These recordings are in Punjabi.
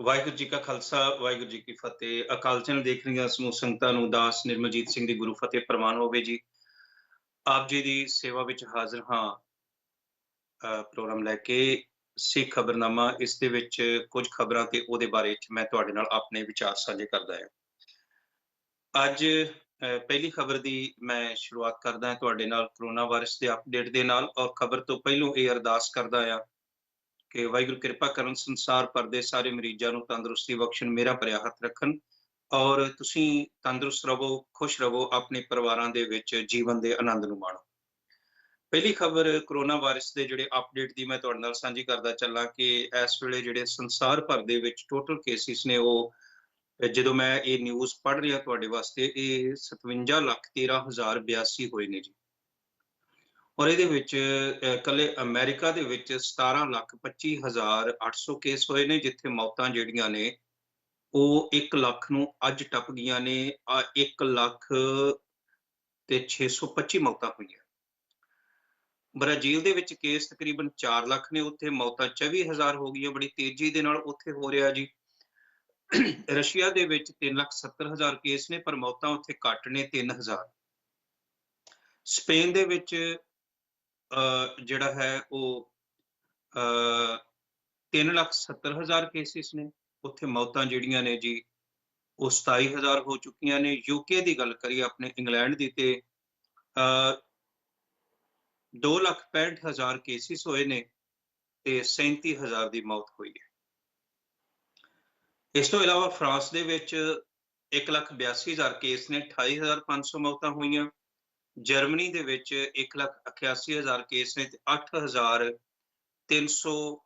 ਵਾਹਿਗੁਰੂ ਜੀ ਕਾ ਖਾਲਸਾ, ਵਾਹਿਗੁਰੂ ਜੀ ਕੀ ਫਤਿਹ। ਅਕਾਲ ਚੈਨਲ ਦੇਖ ਰਹੀਆਂ ਸਮੂਹ ਸੰਗਤਾਂ ਨੂੰ ਦਾਸ ਨਿਰਮਲਜੀਤ ਸਿੰਘ ਦੀ ਗੁਰੂ ਫਤਿਹ ਪ੍ਰਵਾਨ ਹੋਵੇ ਜੀ। ਆਪ ਜੀ ਦੀ ਸੇਵਾ ਵਿੱਚ ਹਾਜ਼ਰ ਹਾਂ। ਪ੍ਰੋਗਰਾਮ ਲੈ ਕੇ ਸਿੱਖ ਖਬਰਨਾਮਾ, ਇਸ ਦੇ ਵਿੱਚ ਕੁਝ ਖਬਰਾਂ ਤੇ ਉਹਦੇ ਬਾਰੇ ਚ ਮੈਂ ਤੁਹਾਡੇ ਨਾਲ ਆਪਣੇ ਵਿਚਾਰ ਸਾਂਝੇ ਕਰਦਾ ਹਾਂ। ਅੱਜ ਪਹਿਲੀ ਖਬਰ ਦੀ ਮੈਂ ਸ਼ੁਰੂਆਤ ਕਰਦਾ ਹਾਂ ਤੁਹਾਡੇ ਨਾਲ ਕਰੋਨਾ ਵਾਇਰਸ ਦੇ ਅਪਡੇਟ ਦੇ ਨਾਲ, ਔਰ ਖਬਰ ਤੋਂ ਪਹਿਲੋਂ ਇਹ ਅਰਦਾਸ ਕਰਦਾ ਹਾਂ ਕਿ ਵਾਹਿਗੁਰੂ ਕਿਰਪਾ ਕਰਨ, ਸੰਸਾਰ ਭਰ ਦੇ ਸਾਰੇ ਮਰੀਜ਼ਾਂ ਨੂੰ ਤੰਦਰੁਸਤੀ ਬਖਸ਼ਣ, ਮੇਰਾ ਭਰਿਆ ਹੱਥ ਰੱਖਣ ਔਰ ਤੁਸੀਂ ਤੰਦਰੁਸਤ ਰਹੋ, ਖੁਸ਼ ਰਹੋ, ਆਪਣੇ ਪਰਿਵਾਰਾਂ ਦੇ ਵਿੱਚ ਜੀਵਨ ਦੇ ਆਨੰਦ ਨੂੰ ਮਾਣੋ। ਪਹਿਲੀ ਖਬਰ ਕਰੋਨਾ ਵਾਇਰਸ ਦੇ ਜਿਹੜੇ ਅਪਡੇਟ ਦੀ ਮੈਂ ਤੁਹਾਡੇ ਨਾਲ ਸਾਂਝੀ ਕਰਦਾ ਚੱਲਾਂ ਕਿ ਇਸ ਵੇਲੇ ਜਿਹੜੇ ਸੰਸਾਰ ਭਰ ਦੇ ਵਿੱਚ ਟੋਟਲ ਕੇਸਿਸ ਨੇ, ਉਹ ਜਦੋਂ ਮੈਂ ਇਹ ਨਿਊਜ਼ ਪੜ੍ਹ ਰਿਹਾ ਤੁਹਾਡੇ ਵਾਸਤੇ, ਇਹ 57,13,082 ਹੋਏ ਨੇ ਜੀ। ਔਰ ਇਹਦੇ ਵਿੱਚ ਇਕੱਲੇ ਅਮਰੀਕਾ ਦੇ ਵਿੱਚ 17,25,800 ਕੇਸ ਹੋਏ ਨੇ, ਜਿੱਥੇ ਮੌਤਾਂ ਜਿਹੜੀਆਂ ਨੇ ਉਹ 1 ਲੱਖ ਨੂੰ ਅੱਜ ਟੱਪ ਗਈਆਂ ਨੇ। 1 ਲੱਖ ਤੇ 625 ਮੌਤਾਂ ਹੋਈਆਂ। ਬ੍ਰਾਜ਼ੀਲ ਦੇ ਵਿੱਚ ਕੇਸ ਤਕਰੀਬਨ 4 ਲੱਖ ਨੇ, ਉੱਥੇ ਮੌਤਾਂ 24,000 ਹੋ ਗਈਆਂ। ਬੜੀ ਤੇਜ਼ੀ ਦੇ ਨਾਲ ਉੱਥੇ ਹੋ ਰਿਹਾ ਜੀ। ਰਸ਼ੀਆ ਦੇ ਵਿੱਚ 3,70,000 ਕੇਸ ਨੇ, ਪਰ ਮੌਤਾਂ ਉੱਥੇ ਘੱਟ ਨੇ, 3,000। ਸਪੇਨ ਦੇ ਵਿੱਚ ਜਿਹੜਾ ਹੈ ਉਹ 3,70,000 ਕੇਸਿਸ ਨੇ, ਉੱਥੇ ਮੌਤਾਂ ਜਿਹੜੀਆਂ ਨੇ ਜੀ ਉਹ 27,000 ਹੋ ਚੁੱਕੀਆਂ ਨੇ। ਯੂਕੇ ਦੀ ਗੱਲ ਕਰੀਏ, ਆਪਣੇ ਇੰਗਲੈਂਡ ਦੀ, ਤੇ 2,65,000 ਕੇਸਿਸ ਹੋਏ ਨੇ ਤੇ 37,000 ਦੀ ਮੌਤ ਹੋਈ ਹੈ। ਇਸ ਤੋਂ ਇਲਾਵਾ ਫਰਾਂਸ ਦੇ ਵਿੱਚ 1,82,000 ਕੇਸ ਨੇ, 28,500 ਮੌਤਾਂ ਹੋਈਆਂ। ਜਰਮਨੀ ਦੇ ਵਿੱਚ 1,81,000 ਕੇਸ ਨੇ ਤੇ 8,300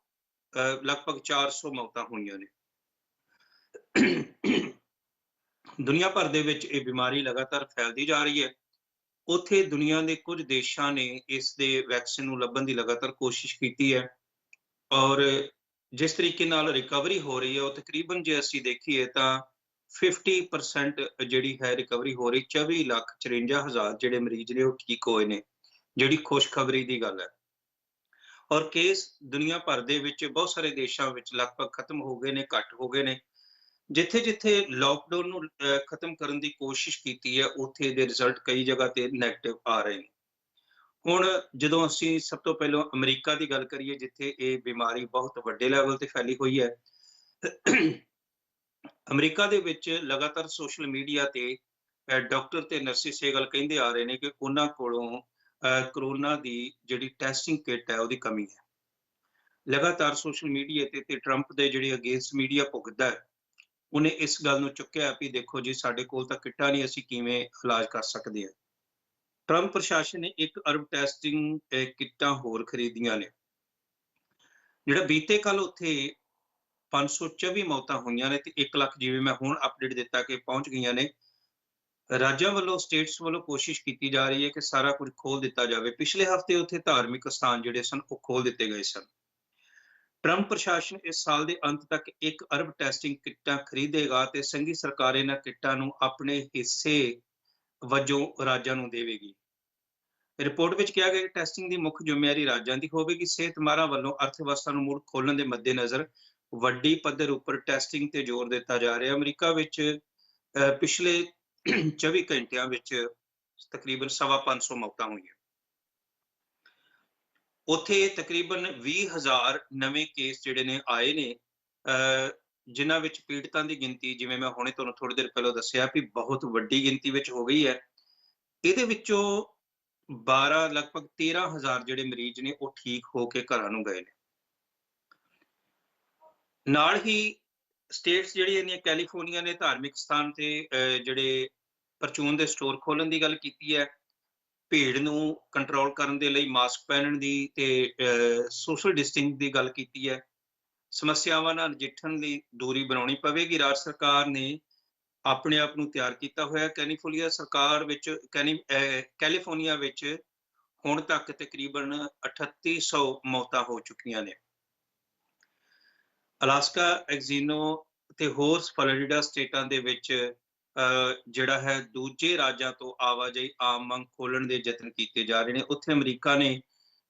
ਲਗਭਗ 400 ਮੌਤਾਂ ਹੋਈਆਂ ਨੇ। ਦੁਨੀਆ ਭਰ ਦੇ ਵਿੱਚ ਇਹ ਬਿਮਾਰੀ ਲਗਾਤਾਰ ਫੈਲਦੀ ਜਾ ਰਹੀ ਹੈ। ਉੱਥੇ ਦੁਨੀਆ ਦੇ ਕੁਝ ਦੇਸ਼ਾਂ ਨੇ ਇਸ ਦੇ ਵੈਕਸੀਨ ਨੂੰ ਲੱਭਣ ਦੀ ਲਗਾਤਾਰ ਕੋਸ਼ਿਸ਼ ਕੀਤੀ ਹੈ, ਔਰ ਜਿਸ ਤਰੀਕੇ ਨਾਲ ਰਿਕਵਰੀ ਹੋ ਰਹੀ ਹੈ, ਉਹ ਤਕਰੀਬਨ ਜੇ ਅਸੀਂ ਦੇਖੀਏ ਤਾਂ 50% ਜਿਹੜੀ ਹੈ ਰਿਕਵਰੀ ਹੋ ਰਹੀ। 24,54,000 ਜਿਹੜੇ ਮਰੀਜ਼ ਨੇ ਉਹ ਠੀਕ ਹੋਏ ਨੇ, ਜਿਹੜੀ ਖੁਸ਼ਖਬਰੀ ਦੀ ਗੱਲ ਹੈ। ਔਰ ਕੇਸ ਦੁਨੀਆ ਭਰ ਦੇ ਵਿੱਚ ਬਹੁਤ ਸਾਰੇ ਦੇਸ਼ਾਂ ਵਿੱਚ ਲਗਭਗ ਖਤਮ ਹੋ ਗਏ ਨੇ, ਘੱਟ ਹੋ ਗਏ ਨੇ। ਜਿੱਥੇ ਜਿੱਥੇ ਲਾਕਡਾਊਨ ਨੂੰ ਖਤਮ ਕਰਨ ਦੀ ਕੋਸ਼ਿਸ਼ ਕੀਤੀ ਹੈ, ਉੱਥੇ ਦੇ ਰਿਜ਼ਲਟ ਕਈ ਜਗ੍ਹਾ ਤੇ ਨੈਗੇਟਿਵ ਆ ਰਹੇ ਨੇ। ਹੁਣ ਜਦੋਂ ਅਸੀਂ ਸਭ ਤੋਂ ਪਹਿਲਾਂ ਅਮਰੀਕਾ ਦੀ ਗੱਲ ਕਰੀਏ, ਜਿੱਥੇ ਇਹ ਬਿਮਾਰੀ ਬਹੁਤ ਵੱਡੇ ਲੈਵਲ ਤੇ ਫੈਲੀ ਹੋਈ ਹੈ, ਅਮਰੀਕਾ ਦੇ ਵਿੱਚ ਲਗਾਤਾਰ ਸੋਸ਼ਲ ਮੀਡੀਆ ਤੇ ਡਾਕਟਰ ਤੇ ਨਰਸਿਸ ਇਹ ਗੱਲ ਕਹਿੰਦੇ ਆ ਰਹੇ ਨੇ ਕਿ ਉਹਨਾਂ ਕੋਲੋਂ ਕਰੋਨਾ ਦੀ ਜਿਹੜੀ ਟੈਸਟਿੰਗ ਕਿੱਟ ਹੈ ਉਹਦੀ ਕਮੀ ਹੈ। ਲਗਾਤਾਰ ਸੋਸ਼ਲ ਮੀਡੀਆ ਤੇ ਟਰੰਪ ਦੇ ਜਿਹੜੇ ਅਗੇਂਸਟ ਮੀਡੀਆ ਭੁਗਤਦਾ ਹੈ, ਉਹਨੇ ਇਸ ਗੱਲ ਨੂੰ ਚੁੱਕਿਆ ਵੀ ਦੇਖੋ ਜੀ, ਸਾਡੇ ਕੋਲ ਤਾਂ ਕਿੱਟਾਂ ਨਹੀਂ, ਅਸੀਂ ਕਿਵੇਂ ਇਲਾਜ ਕਰ ਸਕਦੇ ਹਾਂ। ਟਰੰਪ ਪ੍ਰਸ਼ਾਸਨ ਨੇ 1 ਅਰਬ ਟੈਸਟਿੰਗ ਕਿੱਟਾਂ ਹੋਰ ਖਰੀਦੀਆਂ ਨੇ। ਜਿਹੜਾ ਬੀਤੇ ਕੱਲ ਉੱਥੇ 524 ਮੌਤਾਂ ਹੋਈਆਂ ਨੇ ਤੇ 1 ਲੱਖ, ਜਿਵੇਂ ਮੈਂ ਹੁਣ ਅਪਡੇਟ ਦਿੱਤਾ, ਕਿ ਪਹੁੰਚ ਗਈਆਂ ਨੇ। ਰਾਜਾਂ ਵੱਲੋਂ, ਸਟੇਟਸ ਵੱਲੋਂ ਕੋਸ਼ਿਸ਼ ਕੀਤੀ ਜਾ ਰਹੀ ਹੈ ਕਿ ਸਾਰਾ ਕੁਝ ਖੋਲ ਦਿੱਤਾ ਜਾਵੇ। ਪਿਛਲੇ ਹਫ਼ਤੇ ਉੱਥੇ ਧਾਰਮਿਕ ਸਥਾਨ ਜਿਹੜੇ ਸਨ ਉਹ ਖੋਲ ਦਿੱਤੇ ਗਏ ਸਨ। ਟਰੰਪ ਪ੍ਰਸ਼ਾਸਨ ਇਸ ਸਾਲ ਦੇ ਅੰਤ ਤੱਕ 1 ਅਰਬ ਟੈਸਟਿੰਗ ਕਿੱਟਾਂ ਖਰੀਦੇਗਾ ਤੇ ਸੰਘੀ ਸਰਕਾਰ ਇਹਨਾਂ ਕਿੱਟਾਂ ਨੂੰ ਆਪਣੇ ਹਿੱਸੇ ਵਜੋਂ ਰਾਜਾਂ ਨੂੰ ਦੇਵੇਗੀ। ਰਿਪੋਰਟ ਵਿੱਚ ਕਿਹਾ ਗਿਆ ਕਿ ਟੈਸਟਿੰਗ ਦੀ ਮੁੱਖ ਜ਼ਿੰਮੇਵਾਰੀ ਰਾਜਾਂ ਦੀ ਹੋਵੇਗੀ। ਸਿਹਤ ਮਾਹਰਾਂ ਵੱਲੋਂ ਅਰਥ ਵਿਵਸਥਾ ਨੂੰ ਮੁੜ ਖੋਲ੍ਹਣ ਦੇ ਮੱਦੇਨਜ਼ਰ ਵੱਡੀ ਪੱਧਰ ਉੱਪਰ ਟੈਸਟਿੰਗ ਤੇ ਜ਼ੋਰ ਦਿੱਤਾ ਜਾ ਰਿਹਾ। ਅਮਰੀਕਾ ਵਿੱਚ ਪਿਛਲੇ 24 ਘੰਟਿਆਂ ਵਿੱਚ ਤਕਰੀਬਨ 550 ਮੌਤਾਂ ਹੋਈਆਂ। ਉੱਥੇ ਤਕਰੀਬਨ 20,000 ਨਵੇਂ ਕੇਸ ਜਿਹੜੇ ਨੇ ਆਏ ਨੇ, ਜਿਨ੍ਹਾਂ ਵਿੱਚ ਪੀੜਤਾਂ ਦੀ ਗਿਣਤੀ, ਜਿਵੇਂ ਮੈਂ ਹੁਣੇ ਤੁਹਾਨੂੰ ਥੋੜੀ ਦੇਰ ਪਹਿਲਾਂ ਦੱਸਿਆ, ਵੀ ਬਹੁਤ ਵੱਡੀ ਗਿਣਤੀ ਵਿੱਚ ਹੋ ਗਈ ਹੈ। ਇਹਦੇ ਵਿੱਚੋਂ 12 ਲਗਭਗ 13,000 ਜਿਹੜੇ ਮਰੀਜ਼ ਨੇ ਉਹ ਠੀਕ ਹੋ ਕੇ ਘਰਾਂ ਨੂੰ ਗਏ ਨੇ। ਨਾਲ ਹੀ ਸਟੇਟਸ ਜਿਹੜੀਆਂ ਨੇ, ਕੈਲੀਫੋਰਨੀਆ ਨੇ ਧਾਰਮਿਕ ਸਥਾਨ ਤੇ ਜਿਹੜੇ ਪਰਚੂਨ ਦੇ ਸਟੋਰ ਖੋਲਣ ਦੀ ਗੱਲ ਕੀਤੀ ਹੈ। ਭੀੜ ਨੂੰ ਕੰਟਰੋਲ ਕਰਨ ਦੇ ਲਈ ਮਾਸਕ ਪਹਿਨਣ ਦੀ ਤੇ ਸੋਸ਼ਲ ਡਿਸਟੈਂਸਿੰਗ ਦੀ ਗੱਲ ਕੀਤੀ ਹੈ। ਸਮੱਸਿਆਵਾਂ ਨਾਲ ਨਜਿੱਠਣ ਲਈ ਦੂਰੀ ਬਣਾਉਣੀ ਪਵੇਗੀ। ਰਾਜ ਸਰਕਾਰ ਨੇ ਆਪਣੇ ਆਪ ਨੂੰ ਤਿਆਰ ਕੀਤਾ ਹੋਇਆ। ਕੈਲੀਫੋਰਨੀਆ ਵਿੱਚ ਹੁਣ ਤੱਕ ਤਕਰੀਬਨ 3,800 ਮੌਤਾਂ ਹੋ ਚੁੱਕੀਆਂ ਨੇ। ਅਲਾਸਕਾ, ਐਗਜ਼ੀਨੋ ਤੇ ਹੋਰ ਫਲੋਰੀਡਾ ਸਟੇਟਾਂ ਦੇ ਵਿੱਚ ਜਿਹੜਾ ਹੈ ਦੂਜੇ ਰਾਜਾਂ ਤੋਂ ਆਵਾਜਾਈ ਆਮ ਵਾਂਗ ਖੋਲਣ ਦੇ ਯਤਨ ਕੀਤੇ ਜਾ ਰਹੇ ਨੇ। ਉੱਥੇ ਅਮਰੀਕਾ ਨੇ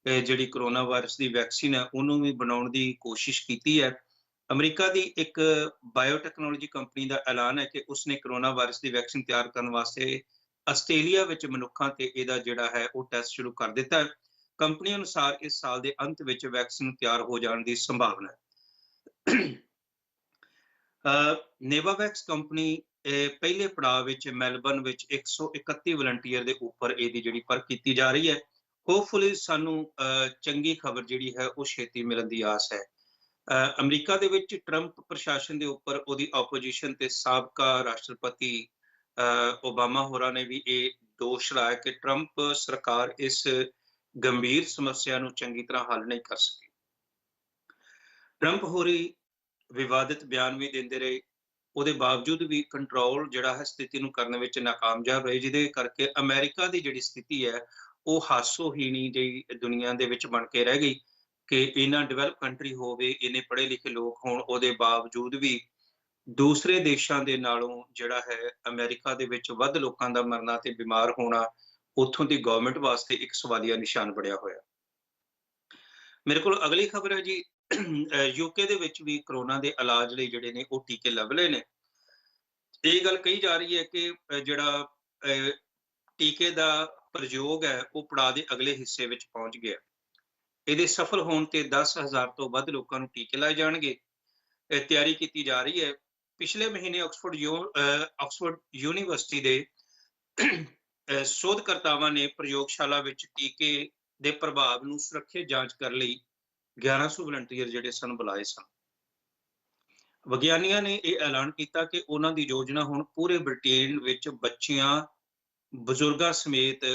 ਜਿਹੜੀ ਕਰੋਨਾ ਵਾਇਰਸ ਦੀ ਵੈਕਸੀਨ ਹੈ ਉਹਨੂੰ ਵੀ ਬਣਾਉਣ ਦੀ ਕੋਸ਼ਿਸ਼ ਕੀਤੀ ਹੈ। ਅਮਰੀਕਾ ਦੀ ਇੱਕ ਬਾਇਓਟੈਕਨੋਲੋਜੀ ਕੰਪਨੀ ਦਾ ਐਲਾਨ ਹੈ ਕਿ ਉਸਨੇ ਕੋਰੋਨਾ ਵਾਇਰਸ ਦੀ ਵੈਕਸੀਨ ਤਿਆਰ ਕਰਨ ਵਾਸਤੇ ਆਸਟ੍ਰੇਲੀਆ ਵਿੱਚ ਮਨੁੱਖਾਂ ਤੇ ਇਹਦਾ ਜਿਹੜਾ ਹੈ ਉਹ ਟੈਸਟ ਸ਼ੁਰੂ ਕਰ ਦਿੱਤਾ ਹੈ। ਕੰਪਨੀ ਅਨੁਸਾਰ ਇਸ ਸਾਲ ਦੇ ਅੰਤ ਵਿੱਚ ਵੈਕਸੀਨ ਤਿਆਰ ਹੋ ਜਾਣ ਦੀ ਸੰਭਾਵਨਾ ਹੈ। ਨੇਵਾਵੈਕਸ ਕੰਪਨੀ ਪਹਿਲੇ ਪੜਾਅ ਵਿੱਚ ਮੈਲਬਰਨ ਵਿੱਚ 131 ਵਲੰਟੀਅਰ ਦੇ ਉੱਪਰ ਇਹਦੀ ਜਿਹੜੀ ਪਰਖ ਕੀਤੀ ਜਾ ਰਹੀ ਹੈ। ਹੋਪਫੁਲੀ ਸਾਨੂੰ ਚੰਗੀ ਖਬਰ ਜਿਹੜੀ ਹੈ ਉਹ ਛੇਤੀ ਮਿਲਣ ਦੀ ਆਸ ਹੈ। ਅਮਰੀਕਾ ਦੇ ਵਿੱਚ ਟਰੰਪ ਪ੍ਰਸ਼ਾਸਨ ਦੇ ਉੱਪਰ ਉਹਦੀ ਆਪੋਜੀਸ਼ਨ ਤੇ ਸਾਬਕਾ ਰਾਸ਼ਟਰਪਤੀ ਓਬਾਮਾ ਹੋਰਾਂ ਨੇ ਵੀ ਇਹ ਦੋਸ਼ ਲਾਇਆ ਕਿ ਟਰੰਪ ਸਰਕਾਰ ਇਸ ਗੰਭੀਰ ਸਮੱਸਿਆ ਨੂੰ ਚੰਗੀ ਤਰ੍ਹਾਂ ਹੱਲ ਨਹੀਂ ਕਰ ਸਕੀ। ਟਰੰਪ ਹੋਰੀ ਵਿਵਾਦਿਤ ਬਿਆਨ ਵੀ ਦਿੰਦੇ ਰਹੇ, ਉਹਦੇ ਬਾਵਜੂਦ ਵੀ ਕੰਟਰੋਲ ਜਿਹੜਾ ਹੈ ਸਥਿਤੀ ਨੂੰ ਕਰਨ ਵਿੱਚ ਨਾਕਾਮਯਾਬ ਰਹੇ, ਜਿਹਦੇ ਕਰਕੇ ਅਮਰੀਕਾ ਦੀ ਜਿਹੜੀ ਸਥਿਤੀ ਹੈ ਉਹ ਹਾਸੋਹੀਣੀ ਜਿਹੀ ਦੁਨੀਆ ਦੇ ਵਿੱਚ ਬਣ ਕੇ ਰਹਿ ਗਈ ਕਿ ਇਹਨਾਂ ਡਿਵੈਲਪ ਕੰਟਰੀ ਹੋਵੇ, ਇਹਨੇ ਪੜ੍ਹੇ ਲਿਖੇ ਲੋਕ ਹੋਣ, ਉਹਦੇ ਬਾਵਜੂਦ ਵੀ ਦੂਸਰੇ ਦੇਸ਼ਾਂ ਦੇ ਨਾਲੋਂ ਜਿਹੜਾ ਹੈ ਅਮਰੀਕਾ ਦੇ ਵਿੱਚ ਵੱਧ ਲੋਕਾਂ ਦਾ ਮਰਨਾ ਤੇ ਬਿਮਾਰ ਹੋਣਾ ਉੱਥੋਂ ਦੀ ਗਵਰਨਮੈਂਟ ਵਾਸਤੇ ਇੱਕ ਸਵਾਲੀਆ ਨਿਸ਼ਾਨ ਬਣਿਆ ਹੋਇਆ। ਮੇਰੇ ਕੋਲ ਅਗਲੀ ਖਬਰ ਹੈ ਜੀ, ਯੂਕੇ ਦੇ ਵਿੱਚ ਵੀ ਕੋਰੋਨਾ ਦੇ ਇਲਾਜ ਲਈ ਜਿਹੜੇ ਨੇ ਉਹ ਟੀਕੇ ਲੱਭ ਲਏ ਨੇ। ਇਹ ਗੱਲ ਕਹੀ ਜਾ ਰਹੀ ਹੈ ਕਿ ਜਿਹੜਾ ਟੀਕੇ ਦਾ ਪ੍ਰਯੋਗ ਹੈ ਉਹ ਪੜਾਅ ਦੇ ਅਗਲੇ ਹਿੱਸੇ ਵਿੱਚ ਪਹੁੰਚ ਗਿਆ। ਇਹਦੇ ਸਫਲ ਹੋਣ ਤੇ 10,000 ਤੋਂ ਵੱਧ ਲੋਕਾਂ ਨੂੰ ਟੀਕੇ ਲਾਏ ਜਾਣਗੇ। ਤਿਆਰੀ ਕੀਤੀ ਜਾ ਰਹੀ ਹੈ। ਪਿਛਲੇ ਮਹੀਨੇ ਆਕਸਫੋਰਡ ਯੂਨੀਵਰਸਿਟੀ ਦੇ ਸ਼ੋਧਕਰਤਾਵਾਂ ਨੇ ਪ੍ਰਯੋਗਸ਼ਾਲਾ ਵਿੱਚ ਟੀਕੇ ਦੇ ਪ੍ਰਭਾਵ ਨੂੰ ਸੁਰੱਖਿਅਤ ਜਾਂਚ ਕਰਨ ਲਈ 1100 ਵਲੰਟੀਅਰ ਜਿਹੜੇ ਸਨ ਬੁਲਾਏ ਸਨ। ਵਿਗਿਆਨੀਆਂ ਨੇ ਇਹ ਐਲਾਨ ਕੀਤਾ ਕਿ ਉਹਨਾਂ ਦੀ ਯੋਜਨਾ ਹੁਣ ਪੂਰੇ ਬ੍ਰਿਟੇਨ ਵਿੱਚ ਬੱਚਿਆਂ, ਬਜ਼ੁਰਗਾਂ ਸਮੇਤ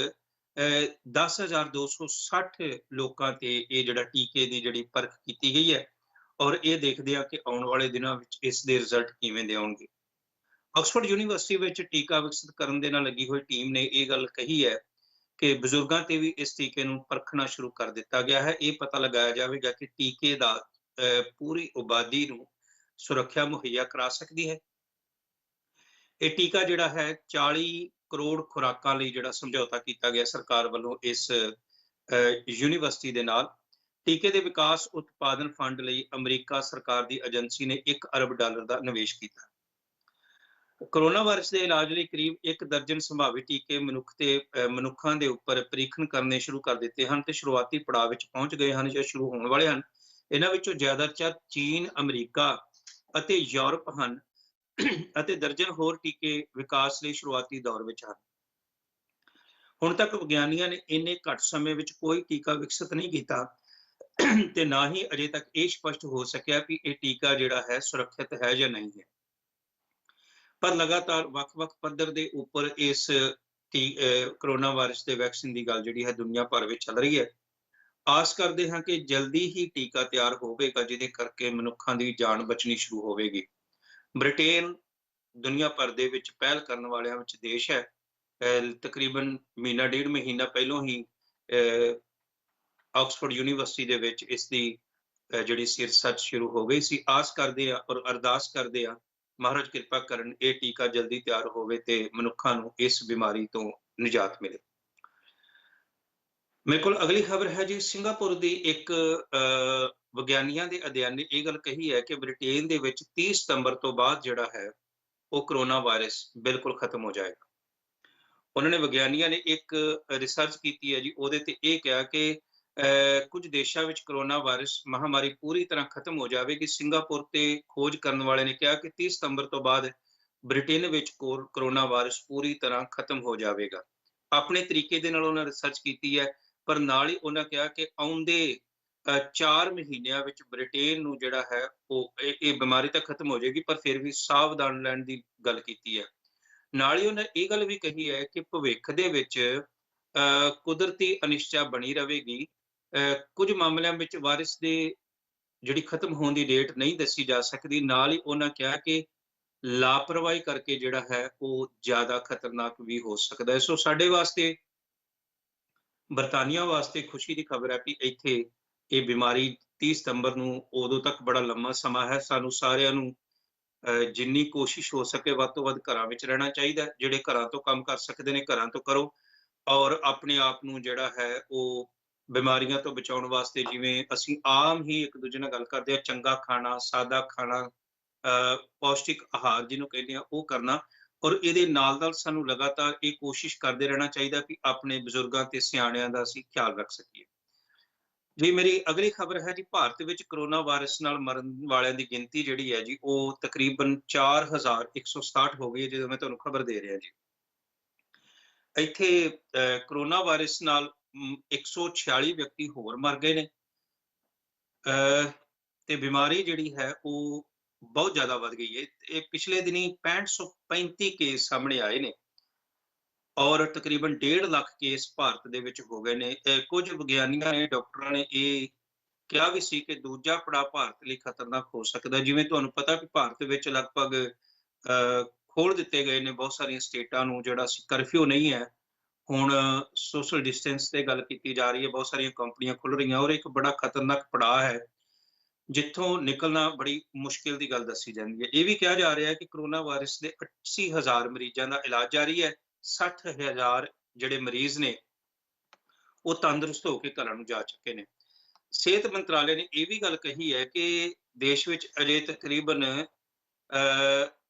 10,260 ਲੋਕਾਂ ਤੇ ਇਹ ਜਿਹੜਾ ਟੀਕੇ ਦੀ ਜਿਹੜੀ ਪਰਖ ਕੀਤੀ ਗਈ ਹੈ ਔਰ ਇਹ ਦੇਖਦੇ ਆ ਕਿ ਆਉਣ ਵਾਲੇ ਦਿਨਾਂ ਵਿੱਚ ਇਸ ਦੇ ਰਿਜ਼ਲਟ ਕਿਵੇਂ ਦੇ ਆਉਣਗੇ। ਆਕਸਫੋਰਡ ਯੂਨੀਵਰਸਿਟੀ ਵਿੱਚ ਟੀਕਾ ਵਿਕਸਿਤ ਕਰਨ ਦੇ ਨਾਲ ਲੱਗੀ ਹੋਈ ਟੀਮ ਨੇ ਇਹ ਗੱਲ ਕਹੀ ਹੈ ਕਿ ਬਜ਼ੁਰਗਾਂ ਤੇ ਵੀ ਇਸ ਟੀਕੇ ਨੂੰ ਪਰਖਣਾ ਸ਼ੁਰੂ ਕਰ ਦਿੱਤਾ ਗਿਆ ਹੈ। ਇਹ ਪਤਾ ਲਗਾਇਆ ਜਾਵੇਗਾ ਕਿ ਟੀਕੇ ਦਾ ਪੂਰੀ ਆਬਾਦੀ ਨੂੰ ਸੁਰੱਖਿਆ ਮੁਹੱਈਆ ਕਰਾ ਸਕਦੀ ਹੈ। ਇਹ ਟੀਕਾ ਜਿਹੜਾ ਹੈ 40 ਕਰੋੜ ਖੁਰਾਕਾਂ ਲਈ ਜਿਹੜਾ ਸਮਝੌਤਾ ਕੀਤਾ ਗਿਆ ਸਰਕਾਰ ਵੱਲੋਂ ਇਸ ਯੂਨੀਵਰਸਿਟੀ ਦੇ ਨਾਲ। ਟੀਕੇ ਦੇ ਵਿਕਾਸ ਉਤਪਾਦਨ ਫੰਡ ਲਈ ਅਮਰੀਕਾ ਸਰਕਾਰ ਦੀ ਏਜੰਸੀ ਨੇ $1 ਅਰਬ ਦਾ ਨਿਵੇਸ਼ ਕੀਤਾ। ਕੋਰੋਨਾ ਵਾਇਰਸ ਦੇ ਇਲਾਜ ਲਈ ਕਰੀਬ 1 ਦਰਜਨ ਸੰਭਾਵੀ ਟੀਕੇ ਮਨੁੱਖਾਂ ਦੇ ਉੱਪਰ ਪ੍ਰੀਖਣ ਕਰਨੇ ਸ਼ੁਰੂ ਕਰ ਦਿੱਤੇ ਹਨ ਤੇ ਸ਼ੁਰੂਆਤੀ ਪੜਾਅ ਵਿੱਚ ਪਹੁੰਚ ਗਏ ਹਨ ਜਾਂ ਸ਼ੁਰੂ ਹੋਣ ਵਾਲੇ ਹਨ। ਇਹਨਾਂ ਵਿੱਚੋਂ ਜ਼ਿਆਦਾਤਰ ਚੀਨ, ਅਮਰੀਕਾ ਅਤੇ ਯੂਰਪ ਹਨ ਅਤੇ ਦਰਜਨ ਹੋਰ ਟੀਕੇ ਵਿਕਾਸ ਲਈ ਸ਼ੁਰੂਆਤੀ ਦੌਰ ਵਿੱਚ ਹਨ। ਹੁਣ ਤੱਕ ਵਿਗਿਆਨੀਆਂ ਨੇ ਇੰਨੇ ਘੱਟ ਸਮੇਂ ਵਿੱਚ ਕੋਈ ਟੀਕਾ ਵਿਕਸਿਤ ਨਹੀਂ ਕੀਤਾ ਤੇ ਨਾ ਹੀ ਅਜੇ ਤੱਕ ਇਹ ਸਪਸ਼ਟ ਹੋ ਸਕਿਆ ਕਿ ਇਹ ਟੀਕਾ ਜਿਹੜਾ ਹੈ ਸੁਰੱਖਿਅਤ ਹੈ ਜਾਂ ਨਹੀਂ ਹੈ। ਪਰ ਲਗਾਤਾਰ ਵੱਖ-ਵੱਖ ਪੱਧਰ ਦੇ ਉੱਪਰ ਇਸ ਕੋਰੋਨਾ ਵਾਇਰਸ ਦੇ ਵੈਕਸੀਨ ਦੀ ਗੱਲ ਜਿਹੜੀ ਹੈ ਦੁਨੀਆ ਭਰ ਵਿੱਚ ਚੱਲ ਰਹੀ ਹੈ। ਆਸ ਕਰਦੇ ਹਾਂ ਕਿ ਜਲਦੀ ਹੀ ਟੀਕਾ ਤਿਆਰ ਹੋਵੇਗਾ ਜਿਹਦੇ ਕਰਕੇ ਮਨੁੱਖਾਂ ਦੀ ਜਾਨ ਬਚਣੀ ਸ਼ੁਰੂ ਹੋਵੇਗੀ। ਬ੍ਰਿਟੇਨ ਦੁਨੀਆ ਭਰ ਦੇ ਵਿੱਚ ਪਹਿਲ ਕਰਨ ਵਾਲਿਆਂ ਵਿੱਚ ਦੇਸ਼ ਹੈ। ਤਕਰੀਬਨ ਮਹੀਨਾ ਡੇਢ ਮਹੀਨਾ ਪਹਿਲਾਂ ਹੀ ਆਕਸਫੋਰਡ ਯੂਨੀਵਰਸਿਟੀ ਦੇ ਵਿੱਚ ਇਸ ਦੀ ਜਿਹੜੀ ਸੀ ਰਿਸਰਚ ਸ਼ੁਰੂ ਹੋ ਗਈ ਸੀ। ਆਸ ਕਰਦੇ ਆ ਔਰ ਅਰਦਾਸ ਕਰਦੇ ਆ ਮਹਾਰਾਜ ਕਿਰਪਾ ਕਰਨ ਇਹ ਟੀਕਾ ਜਲਦੀ ਤਿਆਰ ਹੋਵੇ ਤੇ ਮਨੁੱਖਾਂ ਨੂੰ ਇਸ ਬਿਮਾਰੀ ਤੋਂ ਨਿਜਾਤ ਮਿਲੇ। ਮੇਰੇ ਕੋਲ ਅਗਲੀ ਖਬਰ ਹੈ ਜੀ, ਸਿੰਗਾਪੁਰ ਦੀ ਇੱਕ ਵਿਗਿਆਨੀਆਂ ਦੇ ਅਧਿਐਨ ਨੇ ਇਹ ਗੱਲ ਕਹੀ ਹੈ ਕਿ ਬ੍ਰਿਟੇਨ ਦੇ ਵਿੱਚ 30 ਸਤੰਬਰ ਤੋਂ ਬਾਅਦ ਜਿਹੜਾ ਹੈ ਉਹ ਕੋਰੋਨਾ ਵਾਇਰਸ ਬਿਲਕੁਲ ਖਤਮ ਹੋ ਜਾਏਗਾ। ਉਹਨਾਂ ਨੇ ਵਿਗਿਆਨੀਆਂ ਨੇ ਇੱਕ ਰਿਸਰਚ ਕੀਤੀ ਹੈ ਜੀ, ਉਹਦੇ ਤੇ ਇਹ ਕਿਹਾ ਕਿ ਕੁਝ ਦੇਸ਼ਾਂ ਵਿੱਚ ਕੋਰੋਨਾ ਵਾਇਰਸ ਮਹਾਮਾਰੀ ਪੂਰੀ ਤਰ੍ਹਾਂ ਖਤਮ ਹੋ ਜਾਵੇਗੀ। ਸਿੰਗਾਪੁਰ ਤੇ ਖੋਜ ਕਰਨ ਵਾਲੇ ਨੇ ਕਿਹਾ ਕਿ 30 ਸਤੰਬਰ ਤੋਂ ਬਾਅਦ ਬ੍ਰਿਟੇਨ ਵਿੱਚ ਕੋਰੋਨਾ ਵਾਇਰਸ ਪੂਰੀ ਤਰ੍ਹਾਂ ਖਤਮ ਹੋ ਜਾਵੇਗਾ। ਆਪਣੇ ਤਰੀਕੇ ਦੇ ਨਾਲ ਉਹਨਾਂ ਰਿਸਰਚ ਕੀਤੀ ਹੈ, ਪਰ ਨਾਲ ਹੀ ਉਹਨਾਂ ਕਿਹਾ ਕਿ ਆਉਂਦੇ 4 ਮਹੀਨਿਆਂ ਵਿੱਚ ਬ੍ਰਿਟੇਨ ਨੂੰ ਜਿਹੜਾ ਹੈ ਉਹ ਇਹ ਬਿਮਾਰੀ ਤਾਂ ਖਤਮ ਹੋ ਜਾਏਗੀ, ਪਰ ਫਿਰ ਵੀ ਸਾਵਧਾਨ ਲੈਣ ਦੀ ਗੱਲ ਕੀਤੀ ਹੈ। ਨਾਲ ਹੀ ਉਹਨਾਂ ਇਹ ਗੱਲ ਵੀ ਕਹੀ ਹੈ ਕਿ ਭਵਿੱਖ ਦੇ ਵਿੱਚ ਕੁਦਰਤੀ ਅਨਿਸ਼ਚਾ ਬਣੀ ਰਹੇਗੀ। ਕੁਝ ਮਾਮਲਿਆਂ ਵਿੱਚ ਵਾਇਰਸ ਦੇ ਜਿਹੜੀ ਖਤਮ ਹੋਣ ਦੀ ਡੇਟ ਨਹੀਂ ਦੱਸੀ ਜਾ ਸਕਦੀ। ਨਾਲ ਹੀ ਉਹਨਾਂ ਕਿਹਾ ਕਿ ਲਾਪਰਵਾਹੀ ਕਰਕੇ ਜਿਹੜਾ ਹੈ ਉਹ ਜ਼ਿਆਦਾ ਖਤਰਨਾਕ ਵੀ ਹੋ ਸਕਦਾ ਹੈ। ਸੋ ਸਾਡੇ ਵਾਸਤੇ, ਬਰਤਾਨੀਆ ਵਾਸਤੇ ਖੁਸ਼ੀ ਦੀ ਖਬਰ ਹੈ ਕਿ ਇੱਥੇ ਇਹ ਬਿਮਾਰੀ 30 ਸਤੰਬਰ ਨੂੰ, ਉਦੋਂ ਤੱਕ ਬੜਾ ਲੰਮਾ ਸਮਾਂ ਹੈ। ਸਾਨੂੰ ਸਾਰਿਆਂ ਨੂੰ ਜਿੰਨੀ ਕੋਸ਼ਿਸ਼ ਹੋ ਸਕੇ ਵੱਧ ਤੋਂ ਵੱਧ ਘਰਾਂ ਵਿੱਚ ਰਹਿਣਾ ਚਾਹੀਦਾ। ਜਿਹੜੇ ਘਰਾਂ ਤੋਂ ਕੰਮ ਕਰ ਸਕਦੇ ਨੇ ਘਰਾਂ ਤੋਂ ਕਰੋ ਔਰ ਆਪਣੇ ਆਪ ਨੂੰ ਜਿਹੜਾ ਹੈ ਉਹ ਬਿਮਾਰੀਆਂ ਤੋਂ ਬਚਾਉਣ ਵਾਸਤੇ ਜਿਵੇਂ ਅਸੀਂ ਆਮ ਹੀ ਇੱਕ ਦੂਜੇ ਨਾਲ ਗੱਲ ਕਰਦੇ ਹਾਂ, ਚੰਗਾ ਖਾਣਾ, ਸਾਦਾ ਖਾਣਾ, ਪੌਸ਼ਟਿਕ ਆਹਾਰ ਜਿਹਨੂੰ ਕਹਿੰਦੇ ਆ ਉਹ ਕਰਨਾ। ਔਰ ਇਹਦੇ ਨਾਲ-ਨਾਲ ਸਾਨੂੰ ਲਗਾਤਾਰ ਇਹ ਕੋਸ਼ਿਸ਼ ਕਰਦੇ ਰਹਿਣਾ ਚਾਹੀਦਾ ਕਿ ਆਪਣੇ ਬਜ਼ੁਰਗਾਂ ਤੇ ਸਿਆਣਿਆਂ ਦਾ ਅਸੀਂ ਖਿਆਲ ਰੱਖ ਸਕੀਏ। ਜੀ, ਮੇਰੀ ਅਗਲੀ ਖਬਰ ਹੈ ਜੀ, ਭਾਰਤ ਵਿੱਚ ਕੋਰੋਨਾ ਵਾਇਰਸ ਨਾਲ ਮਰਨ ਵਾਲਿਆਂ ਦੀ ਗਿਣਤੀ ਜਿਹੜੀ ਹੈ ਜੀ, ਉਹ ਤਕਰੀਬਨ 4167 ਹੋ ਗਈ ਹੈ, ਜਦੋਂ ਮੈਂ ਤੁਹਾਨੂੰ ਖਬਰ ਦੇ ਰਿਹਾ ਜੀ। ਇੱਥੇ ਕੋਰੋਨਾ ਵਾਇਰਸ ਨਾਲ 146 ਵਿਅਕਤੀ ਹੋਰ ਮਰ ਗਏ ਨੇ। ਤੇ ਬਿਮਾਰੀ ਜਿਹੜੀ ਹੈ ਉਹ ਬਹੁਤ ਜ਼ਿਆਦਾ ਵੱਧ ਗਈ ਹੈ। ਇਹ ਪਿਛਲੇ ਦਿਨੀ 6535 ਕੇਸ ਸਾਹਮਣੇ ਆਏ ਨੇ ਔਰ ਤਕਰੀਬਨ 1.5 ਲੱਖ ਕੇਸ ਭਾਰਤ ਦੇ ਵਿੱਚ ਹੋ ਗਏ ਨੇ। ਕੁਝ ਵਿਗਿਆਨੀਆਂ ਨੇ, ਡਾਕਟਰਾਂ ਨੇ ਇਹ ਕਿਹਾ ਵੀ ਸੀ ਕਿ ਦੂਜਾ ਪੜਾਅ ਭਾਰਤ ਲਈ ਖਤਰਨਾਕ ਹੋ ਸਕਦਾ ਹੈ। ਜਿਵੇਂ ਤੁਹਾਨੂੰ ਪਤਾ ਕਿ ਭਾਰਤ ਵਿੱਚ ਲਗਭਗ ਖੋਲ੍ਹ ਦਿੱਤੇ ਗਏ ਨੇ ਬਹੁਤ ਸਾਰੀਆਂ ਸਟੇਟਾਂ ਨੂੰ, ਜਿਹੜਾ ਕਰਫਿਊ ਨਹੀਂ ਹੈ। ਹੁਣ ਸੋਸ਼ਲ ਡਿਸਟੈਂਸ ਤੇ ਗੱਲ ਕੀਤੀ ਜਾ ਰਹੀ ਹੈ, ਬਹੁਤ ਸਾਰੀਆਂ ਕੰਪਨੀਆਂ ਖੁੱਲ ਰਹੀਆਂ ਔਰ ਇੱਕ ਬੜਾ ਖਤਰਨਾਕ ਪੜਾਅ ਹੈ, ਜਿੱਥੋਂ ਨਿਕਲਣਾ ਬੜੀ ਮੁਸ਼ਕਿਲ ਦੀ ਗੱਲ ਦੱਸੀ ਜਾਂਦੀ ਹੈ। ਇਹ ਵੀ ਕਿਹਾ ਜਾ ਰਿਹਾ ਹੈ ਕਿ ਕੋਰੋਨਾ ਵਾਇਰਸ ਦੇ 80,000 ਮਰੀਜ਼ਾਂ ਦਾ ਇਲਾਜ ਜਾਰੀ ਹੈ। 60,000 ਜਿਹੜੇ ਮਰੀਜ਼ ਨੇ ਉਹ ਤੰਦਰੁਸਤ ਹੋ ਕੇ ਘਰਾਂ ਨੂੰ ਜਾ ਚੁੱਕੇ ਨੇ। ਸਿਹਤ ਮੰਤਰਾਲੇ ਨੇ ਇਹ ਵੀ ਗੱਲ ਕਹੀ ਹੈ ਕਿ ਦੇਸ਼ ਵਿੱਚ ਅਜੇ ਤਕਰੀਬਨ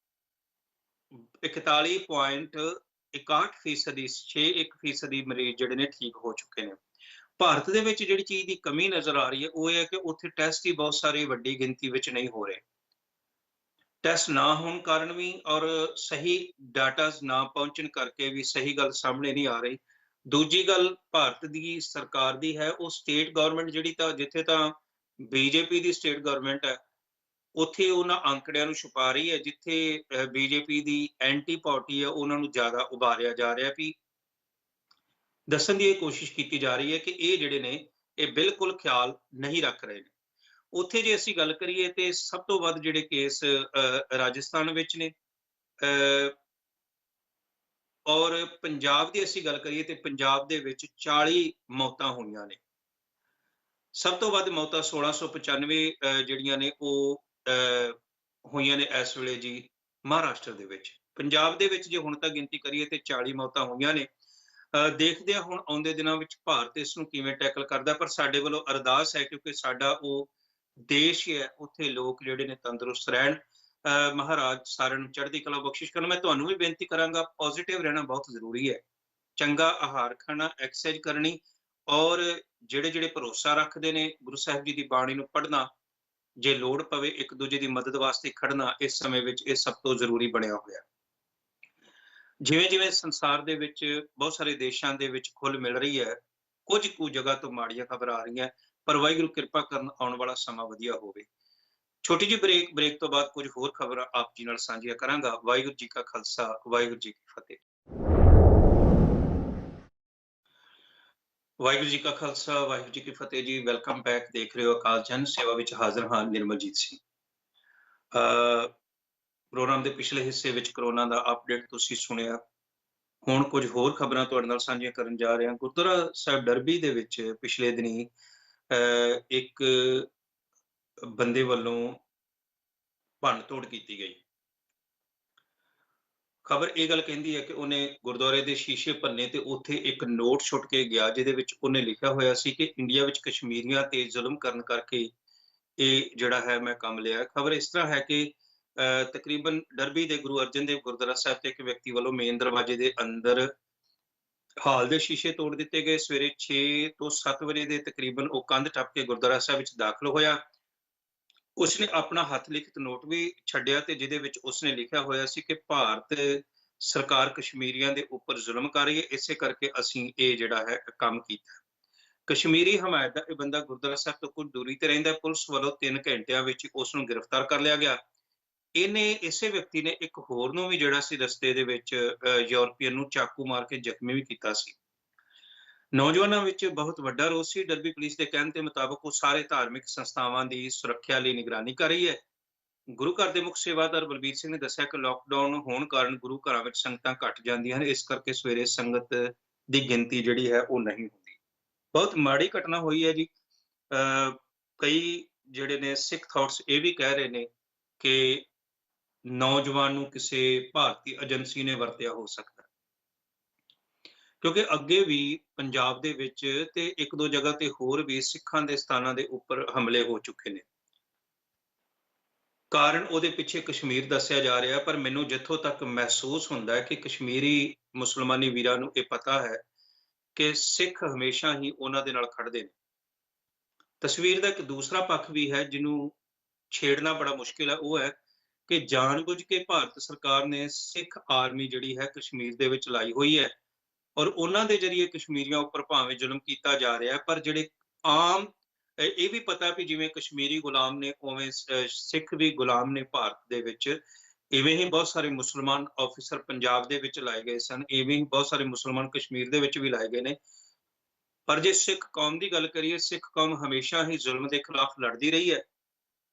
41.61% 61% ਮਰੀਜ਼ ਜਿਹੜੇ ਨੇ ਠੀਕ ਹੋ ਚੁੱਕੇ ਨੇ। ਭਾਰਤ ਦੇ ਵਿੱਚ ਜਿਹੜੀ ਚੀਜ਼ ਦੀ ਕਮੀ ਨਜ਼ਰ ਆ ਰਹੀ ਹੈ ਉਹ ਇਹ ਹੈ ਕਿ ਉੱਥੇ ਟੈਸਟ ਹੀ ਬਹੁਤ ਸਾਰੇ ਵੱਡੀ ਗਿਣਤੀ ਵਿੱਚ ਨਹੀਂ ਹੋ ਰਹੇ। ਟੈਸਟ ਨਾ ਹੋਣ ਕਾਰਨ ਵੀ ਔਰ ਸਹੀ ਡਾਟਾ ਨਾ ਪਹੁੰਚਣ ਕਰਕੇ ਵੀ ਸਹੀ ਗੱਲ ਸਾਹਮਣੇ ਨਹੀਂ ਆ ਰਹੀ। ਦੂਜੀ ਗੱਲ ਭਾਰਤ ਦੀ ਸਰਕਾਰ ਦੀ ਹੈ, ਉਹ ਸਟੇਟ ਗਵਰਨਮੈਂਟ ਜਿਹੜੀ ਤਾਂ ਜਿੱਥੇ ਤਾਂ ਬੀਜੇਪੀ ਦੀ ਸਟੇਟ ਗਵਰਨਮੈਂਟ ਹੈ, ਉੱਥੇ ਉਹਨਾਂ ਅੰਕੜਿਆਂ ਨੂੰ ਛੁਪਾ ਰਹੀ ਹੈ। ਜਿੱਥੇ ਬੀਜੇਪੀ ਦੀ ਐਂਟੀ ਪਾਰਟੀ ਹੈ, ਉਹਨਾਂ ਨੂੰ ਜ਼ਿਆਦਾ ਉਭਾਰਿਆ ਜਾ ਰਿਹਾ ਵੀ ਦੱਸਣ ਦੀ ਇਹ ਕੋਸ਼ਿਸ਼ ਕੀਤੀ ਜਾ ਰਹੀ ਹੈ ਕਿ ਇਹ ਜਿਹੜੇ ਨੇ ਇਹ ਬਿਲਕੁਲ ਖਿਆਲ ਨਹੀਂ ਰੱਖ ਰਹੇ ਨੇ। ਉੱਥੇ ਜੇ ਅਸੀਂ ਗੱਲ ਕਰੀਏ ਤੇ ਸਭ ਤੋਂ ਵੱਧ ਜਿਹੜੇ ਕੇਸ ਰਾਜਸਥਾਨ ਵਿੱਚ ਨੇ, ਔਰ ਪੰਜਾਬ ਦੀ ਅਸੀਂ ਗੱਲ ਕਰੀਏ ਤੇ ਪੰਜਾਬ ਦੇ ਵਿੱਚ 40 ਮੌਤਾਂ ਹੋਈਆਂ ਨੇ। ਸਭ ਤੋਂ ਵੱਧ ਮੌਤਾਂ 1695 ਜਿਹੜੀਆਂ ਨੇ ਉਹ ਹੋਈਆਂ ਨੇ ਇਸ ਵੇਲੇ ਜੀ ਮਹਾਰਾਸ਼ਟਰ ਦੇ ਵਿੱਚ। ਪੰਜਾਬ ਦੇ ਵਿੱਚ ਜੇ ਹੁਣ ਤੱਕ ਗਿਣਤੀ ਕਰੀਏ ਤੇ 40 ਮੌਤਾਂ ਹੋਈਆਂ ਨੇ। ਦੇਖਦੇ ਹਾਂ ਹੁਣ ਆਉਂਦੇ ਦਿਨਾਂ ਵਿੱਚ ਭਾਰਤ ਇਸ ਨੂੰ ਕਿਵੇਂ ਟੈਕਲ ਕਰਦਾ, ਪਰ ਸਾਡੇ ਵੱਲੋਂ ਅਰਦਾਸ ਹੈ ਕਿਉਂਕਿ ਸਾਡਾ ਉਹ ਦੇਸ਼ ਹੈ, ਉੱਥੇ ਲੋਕ ਜਿਹੜੇ ਨੇ ਤੰਦਰੁਸਤ ਰਹਿਣ। ਮਹਾਰਾਜ ਸਾਰਿਆਂ ਨੂੰ ਚੜ੍ਹਦੀ ਕਲਾ ਬਖਸ਼ਿਸ਼ ਕਰਨ। ਮੈਂ ਤੁਹਾਨੂੰ ਵੀ ਬੇਨਤੀ ਕਰਾਂਗਾ, ਪੋਜ਼ਿਟਿਵ ਰਹਿਣਾ ਬਹੁਤ ਜ਼ਰੂਰੀ ਹੈ। ਚੰਗਾ ਆਹਾਰ ਖਾਣਾ, ਐਕਸਰਸਾਈਜ਼ ਕਰਨੀ ਔਰ ਜਿਹੜੇ ਭਰੋਸਾ ਰੱਖਦੇ ਨੇ ਗੁਰੂ ਸਾਹਿਬ ਜੀ ਦੀ ਬਾਣੀ ਨੂੰ ਪੜ੍ਹਨਾ, ਜੇ ਲੋੜ ਪਵੇ ਇੱਕ ਦੂਜੇ ਦੀ ਮਦਦ ਵਾਸਤੇ ਖੜਨਾ, ਇਸ ਸਮੇਂ ਵਿੱਚ ਇਹ ਸਭ ਤੋਂ ਜ਼ਰੂਰੀ ਬਣਿਆ ਹੋਇਆ। ਜਿਵੇਂ-ਜਿਵੇਂ ਸੰਸਾਰ ਦੇ ਵਿੱਚ ਬਹੁਤ ਸਾਰੇ ਦੇਸ਼ਾਂ ਦੇ ਵਿੱਚ ਖੁੱਲ੍ਹ ਮਿਲ ਰਹੀ ਹੈ, ਕੁਝ ਕੁ ਜਗ੍ਹਾ ਤੋਂ ਮਾੜੀਆਂ ਖਬਰਾਂ ਆ ਰਹੀਆਂ, ਪਰ ਵਾਹਿਗੁਰੂ ਕਿਰਪਾ ਕਰਨ ਆਉਣ ਵਾਲਾ ਸਮਾਂ ਵਧੀਆ ਹੋਵੇ। ਛੋਟੀ ਜਿਹੀ ਬ੍ਰੇਕ ਤੋਂ ਬਾਅਦ ਕੁਝ ਹੋਰ ਖਬਰਾਂ ਆਪ ਜੀ ਨਾਲ ਸਾਂਝੀਆਂ ਕਰਾਂਗਾ। ਵਾਹਿਗੁਰੂ ਜੀ ਕਾ ਖਾਲਸਾ, ਵਾਹਿਗੁਰੂ ਜੀ ਕੀ ਫਤਿਹ। ਵਾਹਿਗੁਰੂ ਜੀ ਕਾ ਖਾਲਸਾ, ਵਾਹਿਗੁਰੂ ਜੀ ਕੀ ਫਤਿਹ ਜੀ। Welcome back. ਦੇਖ ਰਹੇ ਹੋ ਅਕਾਲ ਚੈਨਲ, ਸੇਵਾ ਵਿੱਚ ਹਾਜ਼ਰ ਹਾਂ, ਨਿਰਮਲਜੀਤ ਸਿੰਘ। ਪ੍ਰੋਗਰਾਮ ਦੇ ਪਿਛਲੇ ਹਿੱਸੇ ਵਿੱਚ ਕਰੋਨਾ ਦਾ ਅਪਡੇਟ ਤੁਸੀਂ ਸੁਣਿਆ। ਹੁਣ ਕੁਝ ਹੋਰ ਖਬਰਾਂ ਤੁਹਾਡੇ ਨਾਲ ਸਾਂਝੀਆਂ ਕਰਨ ਜਾ ਰਹੇ ਹਾਂ। ਗੁਰਦੁਆਰਾ ਸਾਹਿਬ ਡਰਬੀ ਦੇ ਵਿੱਚ ਪਿਛਲੇ ਦਿਨੀ ਇੱਕ ਬੰਦੇ ਵੱਲੋਂ ਭੰਨ-ਤੋੜ ਕੀਤੀ ਗਈ। ਖਬਰ ਇਹ ਗੱਲ ਕਹਿੰਦੀ ਹੈ ਕਿ ਉਹਨੇ ਗੁਰਦੁਆਰੇ ਦੇ ਸ਼ੀਸ਼ੇ ਭੰਨੇ ਤੇ ਉੱਥੇ ਇੱਕ ਨੋਟ ਸੁੱਟ ਕੇ ਗਿਆ, ਜਿਹਦੇ ਵਿੱਚ ਉਹਨੇ ਲਿਖਿਆ ਹੋਇਆ ਸੀ ਕਿ ਇੰਡੀਆ ਵਿੱਚ ਕਸ਼ਮੀਰੀਆਂ ਤੇ ਜ਼ੁਲਮ ਕਰਨ ਕਰਕੇ ਇਹ ਜਿਹੜਾ ਹੈ ਮੈਂ ਕੰਮ ਲਿਆ। ਖਬਰ ਇਸ ਤਰ੍ਹਾਂ ਹੈ ਕਿ ਤਕਰੀਬਨ ਡਰਬੀ ਦੇ ਗੁਰੂ ਅਰਜਨ ਦੇਵ ਗੁਰਦੁਆਰਾ ਸਾਹਿਬ ਤੇ ਇੱਕ ਵਿਅਕਤੀ ਵੱਲੋਂ ਮੇਨ ਦਰਵਾਜ਼ੇ ਦੇ ਅੰਦਰ ਹਾਲ ਦੇ ਸ਼ੀਸ਼ੇ ਤੋੜ ਦਿੱਤੇ ਗਏ। ਸਵੇਰੇ 6 ਤੋਂ 7 ਵਜੇ ਦੇ ਤਕਰੀਬਨ ਉਹ ਕੰਧ ਟੱਪ ਕੇ ਗੁਰਦੁਆਰਾ ਸਾਹਿਬ ਵਿੱਚ ਦਾਖਲ ਹੋਇਆ। ਉਸਨੇ ਆਪਣਾ ਹੱਥ ਲਿਖਤ ਨੋਟ ਵੀ ਛੱਡਿਆ ਤੇ ਜਿਹਦੇ ਵਿੱਚ ਉਸਨੇ ਲਿਖਿਆ ਹੋਇਆ ਸੀ ਕਿ ਭਾਰਤ ਸਰਕਾਰ ਕਸ਼ਮੀਰੀਆਂ ਦੇ ਉੱਪਰ ਜ਼ੁਲਮ ਕਰ ਰਹੀ ਹੈ, ਇਸੇ ਕਰਕੇ ਅਸੀਂ ਇਹ ਜਿਹੜਾ ਹੈ ਕੰਮ ਕੀਤਾ। ਕਸ਼ਮੀਰੀ ਹਮਾਇਤ ਦਾ ਇਹ ਬੰਦਾ ਗੁਰਦੁਆਰਾ ਸਾਹਿਬ ਤੋਂ ਕੁਝ ਦੂਰੀ ਤੇ ਰਹਿੰਦਾ। ਪੁਲਿਸ ਵੱਲੋਂ 3 ਘੰਟਿਆਂ ਵਿੱਚ ਉਸ ਨੂੰ ਗ੍ਰਿਫਤਾਰ ਕਰ ਲਿਆ ਗਿਆ। ਇਹਨੇ ਇਸੇ ਵਿਅਕਤੀ ਨੇ ਇੱਕ ਹੋਰ ਨੂੰ ਵੀ ਜਿਹੜਾ ਸੀ ਰਸਤੇ ਦੇ ਵਿੱਚ ਯੂਰਪੀਅਨ ਨੂੰ ਚਾਕੂ ਮਾਰ ਕੇ ਜ਼ਖਮੀ ਵੀ ਕੀਤਾ ਸੀ। ਨੌਜਵਾਨਾਂ ਵਿੱਚ ਬਹੁਤ ਵੱਡਾ ਰੋਸ ਸੀ। ਡਰਬੀ ਪੁਲਿਸ ਦੇ ਕਹਿਣ ਦੇ ਮੁਤਾਬਕ ਉਹ ਸਾਰੇ ਧਾਰਮਿਕ ਸੰਸਥਾਵਾਂ ਦੀ ਸੁਰੱਖਿਆ ਲਈ ਨਿਗਰਾਨੀ ਕਰ ਰਹੀ ਹੈ। ਗੁਰੂ ਘਰ ਦੇ ਮੁੱਖ ਸੇਵਾਦਾਰ ਬਲਬੀਰ ਸਿੰਘ ਨੇ ਦੱਸਿਆ ਕਿ ਲਾਕਡਾਊਨ ਹੋਣ ਕਾਰਨ ਗੁਰੂ ਘਰਾਂ ਵਿੱਚ ਸੰਗਤਾਂ ਘੱਟ ਜਾਂਦੀਆਂ ਹਨ, ਇਸ ਕਰਕੇ ਸਵੇਰੇ ਸੰਗਤ ਦੀ ਗਿਣਤੀ ਜਿਹੜੀ ਹੈ ਉਹ ਨਹੀਂ ਹੁੰਦੀ। ਬਹੁਤ ਮਾੜੀ ਘਟਨਾ ਹੋਈ ਹੈ ਜੀ। ਕਈ ਜਿਹੜੇ ਨੇ ਸਿੱਖ ਥਾਟਸ ਇਹ ਵੀ ਕਹਿ ਰਹੇ ਨੇ ਕਿ ਨੌਜਵਾਨ ਨੂੰ ਕਿਸੇ ਭਾਰਤੀ ਏਜੰਸੀ ਨੇ ਵਰਤਿਆ ਹੋ ਸਕਦਾ, ਕਿਉਂਕਿ ਅੱਗੇ ਵੀ ਪੰਜਾਬ ਦੇ ਵਿੱਚ ਤੇ ਇੱਕ ਦੋ ਜਗ੍ਹਾ ਤੇ ਹੋਰ ਵੀ ਸਿੱਖਾਂ ਦੇ ਸਥਾਨਾਂ ਦੇ ਉੱਪਰ ਹਮਲੇ ਹੋ ਚੁੱਕੇ ਨੇ। ਕਾਰਨ ਉਹਦੇ ਪਿੱਛੇ ਕਸ਼ਮੀਰ ਦੱਸਿਆ ਜਾ ਰਿਹਾ, ਪਰ ਮੈਨੂੰ ਜਿੱਥੋਂ ਤੱਕ ਮਹਿਸੂਸ ਹੁੰਦਾ ਹੈ ਕਿ ਕਸ਼ਮੀਰੀ ਮੁਸਲਮਾਨੀ ਵੀਰਾਂ ਨੂੰ ਇਹ ਪਤਾ ਹੈ ਕਿ ਸਿੱਖ ਹਮੇਸ਼ਾ ਹੀ ਉਹਨਾਂ ਦੇ ਨਾਲ ਖੜਦੇ ਨੇ। ਤਸਵੀਰ ਦਾ ਇੱਕ ਦੂਸਰਾ ਪੱਖ ਵੀ ਹੈ ਜਿਹਨੂੰ ਛੇੜਨਾ ਬੜਾ ਮੁਸ਼ਕਿਲ ਹੈ, ਉਹ ਹੈ ਕਿ ਜਾਣਬੁੱਝ ਕੇ ਭਾਰਤ ਸਰਕਾਰ ਨੇ ਸਿੱਖ ਆਰਮੀ ਜਿਹੜੀ ਹੈ ਕਸ਼ਮੀਰ ਦੇ ਵਿੱਚ ਲਾਈ ਹੋਈ ਹੈ ਔਰ ਉਹਨਾਂ ਦੇ ਜ਼ਰੀਏ ਕਸ਼ਮੀਰੀਆਂ ਉੱਪਰ ਭਾਵੇਂ ਜ਼ੁਲਮ ਕੀਤਾ ਜਾ ਰਿਹਾ ਹੈ, ਪਰ ਜਿਹੜੇ ਆਮ ਇਹ ਵੀ ਪਤਾ ਵੀ ਜਿਵੇਂ ਕਸ਼ਮੀਰੀ ਗੁਲਾਮ ਨੇ ਉਵੇਂ ਸਿੱਖ ਵੀ ਗੁਲਾਮ ਨੇ ਭਾਰਤ ਦੇ ਵਿੱਚ। ਇਵੇਂ ਹੀ ਬਹੁਤ ਸਾਰੇ ਮੁਸਲਮਾਨ ਆਫਿਸਰ ਪੰਜਾਬ ਦੇ ਵਿੱਚ ਲਾਏ ਗਏ ਸਨ, ਇਵੇਂ ਹੀ ਬਹੁਤ ਸਾਰੇ ਮੁਸਲਮਾਨ ਕਸ਼ਮੀਰ ਦੇ ਵਿੱਚ ਵੀ ਲਾਏ ਗਏ ਨੇ। ਪਰ ਜੇ ਸਿੱਖ ਕੌਮ ਦੀ ਗੱਲ ਕਰੀਏ, ਸਿੱਖ ਕੌਮ ਹਮੇਸ਼ਾ ਹੀ ਜ਼ੁਲਮ ਦੇ ਖਿਲਾਫ ਲੜਦੀ ਰਹੀ ਹੈ।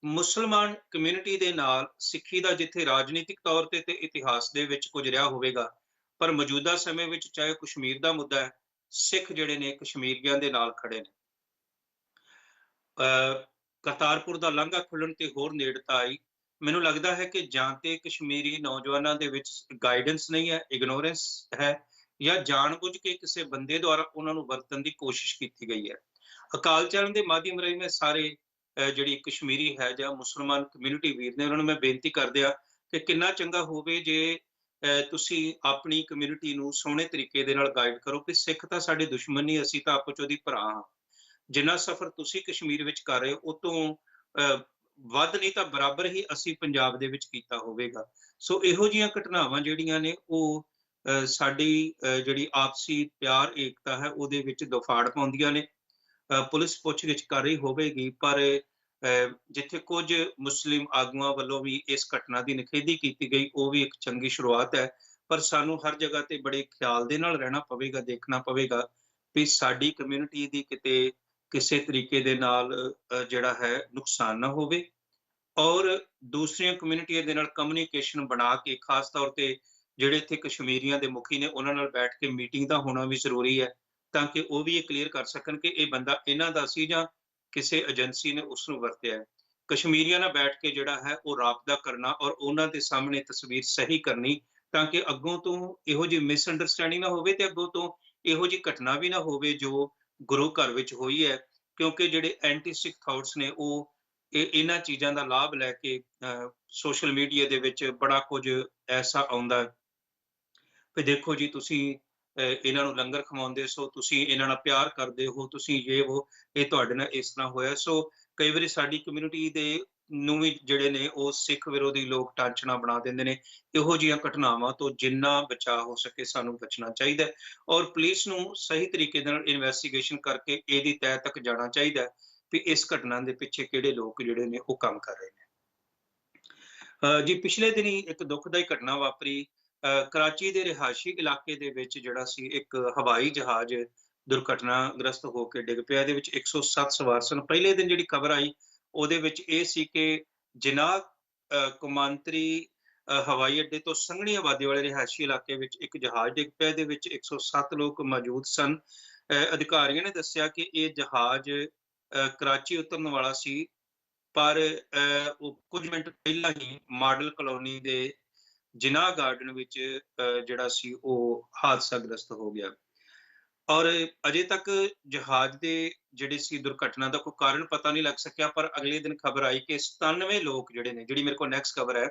ਮੁਸਲਮਾਨ ਕਮਿਊਨਿਟੀ ਦੇ ਨਾਲ ਸਿੱਖੀ ਦਾ ਜਿੱਥੇ ਰਾਜਨੀਤਿਕ ਤੌਰ ਤੇ ਇਤਿਹਾਸ ਦੇ ਵਿੱਚ ਕੁਝ ਰਿਹਾ ਹੋਵੇਗਾ, ਪਰ ਮੌਜੂਦਾ ਸਮੇਂ ਵਿੱਚ ਚਾਹੇ ਕਸ਼ਮੀਰ ਦਾ ਮੁੱਦਾ ਹੈ, ਸਿੱਖ ਜਿਹੜੇ ਨੇ ਕਸ਼ਮੀਰੀਆਂ ਦੇ ਨਾਲ ਖੜੇ ਨੇ। ਕਰਤਾਰਪੁਰ ਦਾ ਲਾਂਘਾ ਖੁੱਲਣ ਤੇ ਹੋਰ ਨੇੜਤਾ ਆਈ। ਮੈਨੂੰ ਲੱਗਦਾ ਹੈ ਕਿ ਜਾਂ ਤੇ ਕਸ਼ਮੀਰੀ ਨੌਜਵਾਨਾਂ ਦੇ ਵਿੱਚ ਗਾਈਡੈਂਸ ਨਹੀਂ ਹੈ, ਇਗਨੋਰੈਂਸ ਹੈ, ਜਾਂ ਜਾਣਬੁੱਝ ਕੇ ਕਿਸੇ ਬੰਦੇ ਦੁਆਰਾ ਉਹਨਾਂ ਨੂੰ ਵਰਤਣ ਦੀ ਕੋਸ਼ਿਸ਼ ਕੀਤੀ ਗਈ ਹੈ। ਅਕਾਲ ਚਲਣ ਦੇ ਮਾਧਿਅਮ ਰਾਹੀਂ ਮੈਂ ਸਾਰੇ ਜਿਹੜੀ ਕਸ਼ਮੀਰੀ ਹੈ ਜਾਂ ਮੁਸਲਮਾਨ ਕਮਿਊਨਿਟੀ ਵੀਰ ਨੇ ਉਹਨਾਂ ਨੂੰ ਮੈਂ ਬੇਨਤੀ ਕਰਦੇ ਆ ਕਿ ਕਿੰਨਾ ਚੰਗਾ ਹੋਵੇ ਜੇ ਤੁਸੀਂ ਆਪਣੀ ਕਮਿਊਨਿਟੀ ਨੂੰ ਸੋਹਣੇ ਤਰੀਕੇ ਦੇ ਨਾਲ ਗਾਈਡ ਕਰੋ ਕਿ ਸਿੱਖ ਤਾਂ ਸਾਡੇ ਦੁਸ਼ਮਣ ਨਹੀਂ, ਅਸੀਂ ਤਾਂ ਆਪਸ 'ਚ ਉਹਦੀ ਭਰਾ ਹਾਂ। ਜਿੰਨਾ ਸਫ਼ਰ ਤੁਸੀਂ ਕਸ਼ਮੀਰ ਵਿੱਚ ਕਰ ਰਹੇ ਹੋ ਉਹ ਤੋਂ ਵੱਧ ਨਹੀਂ ਤਾਂ ਬਰਾਬਰ ਹੀ ਅਸੀਂ ਪੰਜਾਬ ਦੇ ਵਿੱਚ ਕੀਤਾ ਹੋਵੇਗਾ। ਸੋ ਇਹੋ ਜਿਹੀਆਂ ਘਟਨਾਵਾਂ ਜਿਹੜੀਆਂ ਨੇ ਉਹ ਸਾਡੀ ਜਿਹੜੀ ਆਪਸੀ ਪਿਆਰ ਏਕਤਾ ਹੈ ਉਹਦੇ ਵਿੱਚ ਦੁਫਾੜ ਪਾਉਂਦੀਆਂ ਨੇ। ਪੁਲਿਸ ਪੁੱਛਗਿੱਛ ਕਰ ਰਹੀ ਹੋਵੇਗੀ, ਪਰ ਜਿੱਥੇ ਕੁਝ ਮੁਸਲਿਮ ਆਗੂਆਂ ਵੱਲੋਂ ਵੀ ਇਸ ਘਟਨਾ ਦੀ ਨਿਖੇਧੀ ਕੀਤੀ ਗਈ, ਉਹ ਵੀ ਇੱਕ ਚੰਗੀ ਸ਼ੁਰੂਆਤ ਹੈ। ਪਰ ਸਾਨੂੰ ਹਰ ਜਗ੍ਹਾ ਤੇ ਬੜੇ ਖਿਆਲ ਦੇ ਨਾਲ ਰਹਿਣਾ ਪਵੇਗਾ, ਦੇਖਣਾ ਪਵੇਗਾ ਵੀ ਸਾਡੀ ਕਮਿਊਨਿਟੀ ਦੀ ਕਿਤੇ ਕਿਸੇ ਤਰੀਕੇ ਦੇ ਨਾਲ ਜਿਹੜਾ ਹੈ ਨੁਕਸਾਨ ਨਾ ਹੋਵੇ ਔਰ ਦੂਸਰੀਆਂ ਕਮਿਊਨਿਟੀਆਂ ਦੇ ਨਾਲ ਕਮਿਊਨੀਕੇਸ਼ਨ ਬਣਾ ਕੇ, ਖਾਸ ਤੌਰ ਤੇ ਜਿਹੜੇ ਇੱਥੇ ਕਸ਼ਮੀਰੀਆਂ ਦੇ ਮੁਖੀ ਨੇ ਉਹਨਾਂ ਨਾਲ ਬੈਠ ਕੇ ਮੀਟਿੰਗ ਦਾ ਹੋਣਾ ਵੀ ਜ਼ਰੂਰੀ ਹੈ, ਤਾਂ ਕਿ ਉਹ ਵੀ ਇਹ ਕਲੀਅਰ ਕਰ ਸਕਣ ਕਿ ਇਹ ਬੰਦਾ ਇਹਨਾਂ ਦਾ ਸੀ ਜਾਂ ਕਿਸੇ ਏਜੰਸੀ ਨੇ ਉਸ ਨੂੰ ਵਰਤਿਆ ਹੈ। ਕਸ਼ਮੀਰੀਆਂ ਨਾਲ ਬੈਠ ਕੇ ਜਿਹੜਾ ਹੈ ਉਹ ਰਾਬਤਾ ਕਰਨਾ ਔਰ ਉਹਨਾਂ ਦੇ ਸਾਹਮਣੇ ਤਸਵੀਰ ਸਹੀ ਕਰਨੀ, ਤਾਂ ਕਿ ਅੱਗੋਂ ਤੋਂ ਇਹੋ ਜਿਹੀ ਮਿਸਅੰਡਰਸਟੈਂਡਿੰਗ ਨਾ ਹੋਵੇ ਤੇ ਅੱਗੋਂ ਤੋਂ ਇਹੋ ਜਿਹੀ ਘਟਨਾ ਵੀ ਨਾ ਹੋਵੇ ਜੋ ਗੁਰੂ ਘਰ ਵਿੱਚ ਹੋਈ ਹੈ। ਕਿਉਂਕਿ ਜਿਹੜੇ ਐਂਟੀ ਸਿੱਖ ਥਾਟਸ ਨੇ ਉਹ ਇਹਨਾਂ ਚੀਜ਼ਾਂ ਦਾ ਲਾਭ ਲੈ ਕੇ ਸੋਸ਼ਲ ਮੀਡੀਆ ਦੇ ਵਿੱਚ ਬੜਾ ਕੁਝ ਐਸਾ ਆਉਂਦਾ ਵੀ ਦੇਖੋ ਜੀ ਤੁਸੀਂ ਇਹਨਾਂ ਨੂੰ ਲੰਗਰ ਖਵਾਉਂਦੇ ਸੋ, ਤੁਸੀਂ ਇਹਨਾਂ ਨਾਲ ਪਿਆਰ ਕਰਦੇ ਹੋ, ਤੁਸੀਂ ਇਹ ਉਹ, ਇਹ ਤੁਹਾਡੇ ਨਾਲ ਇਸ ਤਰ੍ਹਾਂ ਹੋਇਆ। ਸੋ ਕਈ ਵਾਰੀ ਸਾਡੀ ਕਮਿਊਨਿਟੀ ਦੇ ਨੂੰ ਵੀ ਜਿਹੜੇ ਨੇ ਉਹ ਸਿੱਖ ਵਿਰੋਧੀ ਲੋਕ ਟਾਂਚਣਾ ਬਣਾ ਦਿੰਦੇ ਨੇ। ਇਹੋ ਜਿਹੀਆਂ ਘਟਨਾਵਾਂ ਤੋਂ ਜਿੰਨਾ ਬਚਾਅ ਹੋ ਸਕੇ ਸਾਨੂੰ ਬਚਣਾ ਚਾਹੀਦਾ ਹੈ ਔਰ ਪੁਲਿਸ ਨੂੰ ਸਹੀ ਤਰੀਕੇ ਨਾਲ ਇਨਵੈਸਟੀਗੇਸ਼ਨ ਕਰਕੇ ਇਹਦੀ ਤਹਿ ਤੱਕ ਜਾਣਾ ਚਾਹੀਦਾ ਹੈ ਵੀ ਇਸ ਘਟਨਾ ਦੇ ਪਿੱਛੇ ਕਿਹੜੇ ਲੋਕ ਜਿਹੜੇ ਨੇ ਉਹ ਕੰਮ ਕਰ ਰਹੇ ਨੇ। ਜੀ ਪਿਛਲੇ ਦਿਨੀ ਇੱਕ ਦੁਖਦਾਈ ਘਟਨਾ ਵਾਪਰੀ। ਕਰਾਚੀ ਦੇ ਰਿਹਾਇਸ਼ੀ ਇਲਾਕੇ ਦੇ ਵਿੱਚ ਜਿਹੜਾ ਸੀ ਇੱਕ ਹਵਾਈ ਜਹਾਜ਼ ਦੁਰਘਟਨਾਗ੍ਰਸਤ ਹੋ ਕੇ ਡਿੱਗ ਪਿਆ। ਇਹਦੇ ਵਿੱਚ 107 ਸਵਾਰ ਸਨ। ਪਹਿਲੇ ਦਿਨ ਜਿਹੜੀ ਖਬਰ ਆਈ ਉਹਦੇ ਵਿੱਚ ਇਹ ਸੀ ਕਿ ਜਿਨਾਹ ਕੌਮਾਂਤਰੀ ਹਵਾਈ ਅੱਡੇ ਤੋਂ ਸੰਘਣੀ ਆਬਾਦੀ ਵਾਲੇ ਰਿਹਾਇਸ਼ੀ ਇਲਾਕੇ ਵਿੱਚ ਇੱਕ ਜਹਾਜ਼ ਡਿੱਗ ਪਿਆ। ਇਹਦੇ ਵਿੱਚ 107 ਲੋਕ ਮੌਜੂਦ ਸਨ। ਅਧਿਕਾਰੀਆਂ ਨੇ ਦੱਸਿਆ ਕਿ ਇਹ ਜਹਾਜ਼ ਕਰਾਚੀ ਉਤਰਨ ਵਾਲਾ ਸੀ, ਪਰ ਉਹ ਕੁਝ ਮਿੰਟ ਪਹਿਲਾਂ ਹੀ ਮਾਡਲ ਕਲੋਨੀ ਦੇ ਜਿਨਾਹ ਗਾਰਡਨ ਵਿੱਚ ਜਿਹੜਾ ਸੀ ਉਹ ਹਾਦਸਾਗ੍ਰਸਤ ਹੋ ਗਿਆ ਔਰ ਅਜੇ ਤੱਕ ਜਹਾਜ਼ ਦੇ ਜਿਹੜੇ ਸੀ ਦੁਰਘਟਨਾ ਦਾ ਕੋਈ ਕਾਰਨ ਪਤਾ ਨਹੀਂ ਲੱਗ ਸਕਿਆ। ਪਰ ਅਗਲੇ ਦਿਨ ਖਬਰ ਆਈ ਕਿ 97 ਲੋਕ ਜਿਹੜੇ ਨੇ, ਜਿਹੜੀ ਮੇਰੇ ਕੋਲ ਨੈਕਸਟ ਖਬਰ ਹੈ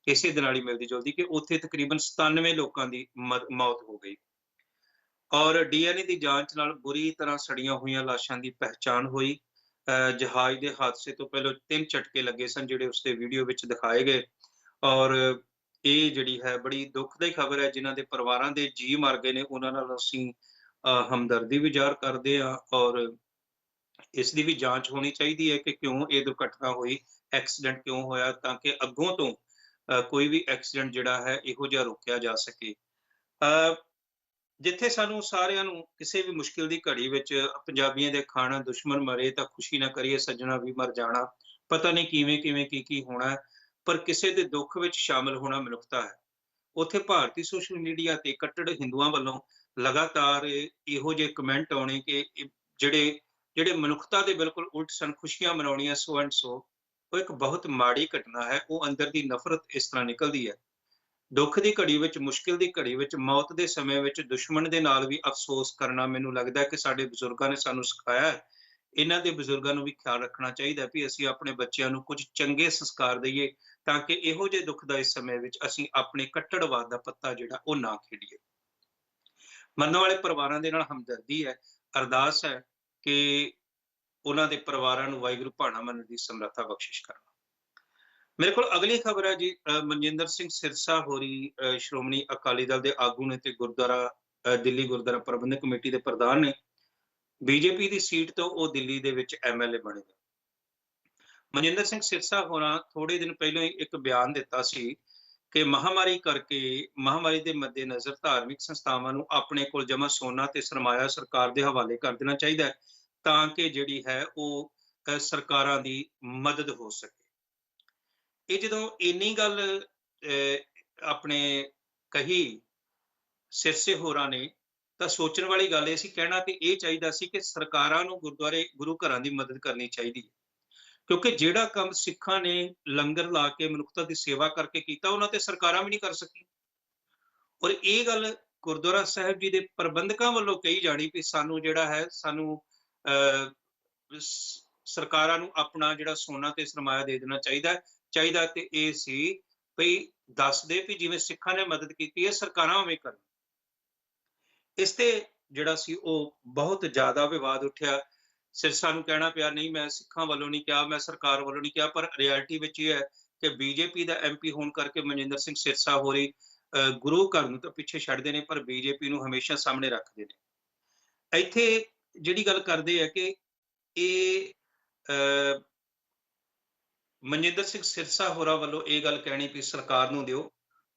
ਇਸੇ ਦੇ ਨਾਲ ਹੀ ਮਿਲਦੀ ਜੁਲਦੀ, ਕਿ ਉੱਥੇ ਤਕਰੀਬਨ 97 ਲੋਕਾਂ ਦੀ ਮੌਤ ਹੋ ਗਈ ਔਰ DNA ਦੀ ਜਾਂਚ ਨਾਲ ਬੁਰੀ ਤਰ੍ਹਾਂ ਸੜੀਆਂ ਹੋਈਆਂ ਲਾਸ਼ਾਂ ਦੀ ਪਹਿਚਾਣ ਹੋਈ। ਜਹਾਜ਼ ਦੇ ਹਾਦਸੇ ਤੋਂ ਪਹਿਲਾਂ 3 ਝਟਕੇ ਲੱਗੇ ਸਨ ਜਿਹੜੇ ਉਸਦੇ ਵੀਡੀਓ ਵਿੱਚ ਦਿਖਾਏ ਗਏ ਔਰ ਇਹ ਜਿਹੜੀ ਹੈ ਬੜੀ ਦੁਖਦਾਈ ਖਬਰ ਹੈ। ਜਿਨ੍ਹਾਂ ਦੇ ਪਰਿਵਾਰਾਂ ਦੇ ਜੀਅ ਮਰ ਗਏ ਨੇ ਉਹਨਾਂ ਨਾਲ ਅਸੀਂ ਹਮਦਰਦੀ ਵੀ ਜ਼ਾਹਰ ਕਰਦੇ ਹਾਂ ਔਰ ਇਸ ਦੀ ਵੀ ਜਾਂਚ ਹੋਣੀ ਚਾਹੀਦੀ ਹੈ ਕਿ ਕਿਉਂ ਇਹ ਦੁਰਘਟਨਾ ਹੋਈ, ਐਕਸੀਡੈਂਟ ਕਿਉਂ ਹੋਇਆ, ਤਾਂ ਕਿ ਅੱਗੋਂ ਤੋਂ ਕੋਈ ਵੀ ਐਕਸੀਡੈਂਟ ਜਿਹੜਾ ਹੈ ਇਹੋ ਜਿਹਾ ਰੋਕਿਆ ਜਾ ਸਕੇ। ਜਿੱਥੇ ਸਾਨੂੰ ਸਾਰਿਆਂ ਨੂੰ ਕਿਸੇ ਵੀ ਮੁਸ਼ਕਿਲ ਦੀ ਘੜੀ ਵਿੱਚ ਪੰਜਾਬੀਆਂ ਦੇ ਖਾਣਾ ਦੁਸ਼ਮਣ ਮਰੇ ਤਾਂ ਖੁਸ਼ੀ ਨਾ ਕਰੀਏ ਸੱਜਣਾ ਵੀ ਮਰ ਜਾਣਾ। ਪਤਾ ਨਹੀਂ ਕਿਵੇਂ ਕਿਵੇਂ ਕੀ ਹੋਣਾ, ਪਰ ਕਿਸੇ ਦੇ ਦੁੱਖ ਵਿੱਚ ਸ਼ਾਮਲ ਹੋਣਾ ਮਨੁੱਖਤਾ ਹੈ। ਉੱਥੇ ਭਾਰਤੀ ਸੋਸ਼ਲ ਮੀਡੀਆ ਤੇ ਕੱਟੜ ਹਿੰਦੂਆਂ ਵੱਲੋਂ ਲਗਾਤਾਰ ਇਹੋ ਜਿਹੇ ਕਮੈਂਟ ਆਉਣੇ ਕਿ ਜਿਹੜੇ ਜਿਹੜੇ ਮਨੁੱਖਤਾ ਦੇ ਬਿਲਕੁਲ ਉਲਟ ਸਨ, ਖੁਸ਼ੀਆਂ ਮਨਾਉਣੀਆਂ ਸੋ ਐਂਡ ਸੋ। ਉਹ ਇੱਕ ਬਹੁਤ ਮਾੜੀ ਘਟਨਾ ਹੈ। ਉਹ ਅੰਦਰ ਦੀ ਨਫ਼ਰਤ ਇਸ ਤਰ੍ਹਾਂ ਨਿਕਲਦੀ ਹੈ। ਦੁੱਖ ਦੀ ਘੜੀ ਵਿੱਚ, ਮੁਸ਼ਕਿਲ ਦੀ ਘੜੀ ਵਿੱਚ, ਮੌਤ ਦੇ ਸਮੇਂ ਵਿੱਚ ਦੁਸ਼ਮਣ ਦੇ ਨਾਲ ਵੀ ਅਫ਼ਸੋਸ ਕਰਨਾ ਮੈਨੂੰ ਲੱਗਦਾ ਹੈ ਕਿ ਸਾਡੇ ਬਜ਼ੁਰਗਾਂ ਨੇ ਸਾਨੂੰ ਸਿਖਾਇਆ ਹੈ। ਇਹਨਾਂ ਦੇ ਬਜ਼ੁਰਗਾਂ ਨੂੰ ਵੀ ਖਿਆਲ ਰੱਖਣਾ ਚਾਹੀਦਾ ਹੈ ਵੀ ਅਸੀਂ ਆਪਣੇ ਬੱਚਿਆਂ ਨੂੰ ਕੁਝ ਚੰਗੇ ਸੰਸਕਾਰ ਦੇਈਏ ਤਾਂ ਕਿ ਇਹੋ ਜਿਹੇ ਦੁੱਖਦਾਈ ਸਮੇਂ ਵਿੱਚ ਅਸੀਂ ਆਪਣੇ ਕੱਟੜਵਾਦ ਦਾ ਪੱਤਾ ਜਿਹੜਾ ਉਹ ਨਾ ਖੇਡੀਏ। ਮਰਨ ਵਾਲੇ ਪਰਿਵਾਰਾਂ ਦੇ ਨਾਲ ਹਮਦਰਦੀ ਹੈ, ਅਰਦਾਸ ਹੈ ਕਿ ਉਹਨਾਂ ਦੇ ਪਰਿਵਾਰਾਂ ਨੂੰ ਵਾਹਿਗੁਰੂ ਭਾਣਾ ਮੰਨਣ ਦੀ ਸਮਰੱਥਾ ਬਖਸ਼ਿਸ਼ ਕਰਨ। ਮੇਰੇ ਕੋਲ ਅਗਲੀ ਖਬਰ ਹੈ ਜੀ, ਮਨਜਿੰਦਰ ਸਿੰਘ ਸਿਰਸਾ ਹੋਰੀ ਸ਼੍ਰੋਮਣੀ ਅਕਾਲੀ ਦਲ ਦੇ ਆਗੂ ਨੇ ਤੇ ਗੁਰਦੁਆਰਾ ਦਿੱਲੀ ਗੁਰਦੁਆਰਾ ਪ੍ਰਬੰਧਕ ਕਮੇਟੀ ਦੇ ਪ੍ਰਧਾਨ ਨੇ। ਬੀਜੇਪੀ ਦੀ ਸੀਟ ਤੋਂ ਉਹ ਦਿੱਲੀ ਦੇ ਵਿੱਚ ਐਮਐਲਏ ਬਣੇ ਨੇ। ਮਨਜਿੰਦਰ ਸਿੰਘ ਸਿਰਸਾ ਹੋਰਾਂ ਥੋੜੇ ਦਿਨ ਪਹਿਲਾਂ ਹੀ ਇੱਕ ਬਿਆਨ ਦਿੱਤਾ ਸੀ ਕਿ ਮਹਾਮਾਰੀ ਦੇ ਮੱਦੇਨਜ਼ਰ ਧਾਰਮਿਕ ਸੰਸਥਾਵਾਂ ਨੂੰ ਆਪਣੇ ਕੋਲ ਜਮ੍ਹਾਂ ਸੋਨਾ ਤੇ ਸਰਮਾਇਆ ਸਰਕਾਰ ਦੇ ਹਵਾਲੇ ਕਰ ਦੇਣਾ ਚਾਹੀਦਾ ਹੈ ਤਾਂ ਕਿ ਜਿਹੜੀ ਹੈ ਉਹ ਸਰਕਾਰਾਂ ਦੀ ਮਦਦ ਹੋ ਸਕੇ। ਇਹ ਜਦੋਂ ਇੰਨੀ ਗੱਲ ਆਪਣੇ ਕਹੀ ਸਿਰਸੇ ਹੋਰਾਂ ਨੇ ਤਾਂ ਸੋਚਣ ਵਾਲੀ ਗੱਲ ਇਹ ਸੀ, ਕਹਿਣਾ ਤੇ ਇਹ ਚਾਹੀਦਾ ਸੀ ਕਿ ਸਰਕਾਰਾਂ ਨੂੰ ਗੁਰਦੁਆਰੇ ਗੁਰੂ ਘਰਾਂ ਦੀ ਮਦਦ ਕਰਨੀ ਚਾਹੀਦੀ ਹੈ, ਕਿਉਂਕਿ ਜਿਹੜਾ ਕੰਮ ਸਿੱਖਾਂ ਨੇ ਲੰਗਰ ਲਾ ਕੇ ਮਨੁੱਖਤਾ ਦੀ ਸੇਵਾ ਕਰਕੇ ਕੀਤਾ ਉਹਨਾਂ ਤੇ ਸਰਕਾਰਾਂ ਵੀ ਨਹੀਂ ਕਰ ਸਕੀਆਂ। ਔਰ ਇਹ ਗੱਲ ਗੁਰਦੁਆਰਾ ਸਾਹਿਬ ਜੀ ਦੇ ਪ੍ਰਬੰਧਕਾਂ ਵੱਲੋਂ ਕਹੀ ਜਾਣੀ ਕਿ ਸਾਨੂੰ ਜਿਹੜਾ ਹੈ ਸਾਨੂੰ ਸਰਕਾਰਾਂ ਨੂੰ ਆਪਣਾ ਜਿਹੜਾ ਸੋਨਾ ਤੇ ਸਰਮਾਇਆ ਦੇ ਦੇਣਾ ਚਾਹੀਦਾ ਤੇ ਇਹ ਸੀ ਭਈ ਦੱਸਦੇ ਵੀ ਜਿਵੇਂ ਸਿੱਖਾਂ ਨੇ ਮਦਦ ਕੀਤੀ ਹੈ ਸਰਕਾਰਾਂ ਉਵੇਂ ਕਰਨ। ਇਸ ਤੇ ਜਿਹੜਾ ਸੀ ਉਹ ਬਹੁਤ ਜ਼ਿਆਦਾ ਵਿਵਾਦ ਉੱਠਿਆ। ਸਿਰਸਾ ਨੂੰ ਕਹਿਣਾ ਪਿਆ ਨਹੀਂ ਮੈਂ ਸਿੱਖਾਂ ਵੱਲੋਂ ਨਹੀਂ ਕਿਹਾ, ਮੈਂ ਸਰਕਾਰ ਵੱਲੋਂ ਨਹੀਂ ਕਿਹਾ, ਪਰ ਰਿਐਲਿਟੀ ਵਿੱਚ ਇਹ ਹੈ ਕਿ ਬੀਜੇਪੀ ਦਾ ਐਮਪੀ ਹੋਣ ਕਰਕੇ ਮਨਜਿੰਦਰ ਸਿੰਘ ਸਿਰਸਾ ਹੋਰੀ ਗੁਰੂ ਘਰ ਨੂੰ ਤਾਂ ਪਿੱਛੇ ਛੱਡਦੇ ਨੇ ਪਰ ਬੀਜੇਪੀ ਨੂੰ ਹਮੇਸ਼ਾ ਸਾਹਮਣੇ ਰੱਖਦੇ ਨੇ। ਇੱਥੇ ਜਿਹੜੀ ਗੱਲ ਕਰਦੇ ਆ ਕਿ ਇਹ ਮਨਜਿੰਦਰ ਸਿੰਘ ਸਿਰਸਾ ਹੋਰਾਂ ਵੱਲੋਂ ਇਹ ਗੱਲ ਕਹਿਣੀ ਵੀ ਸਰਕਾਰ ਨੂੰ ਦਿਓ,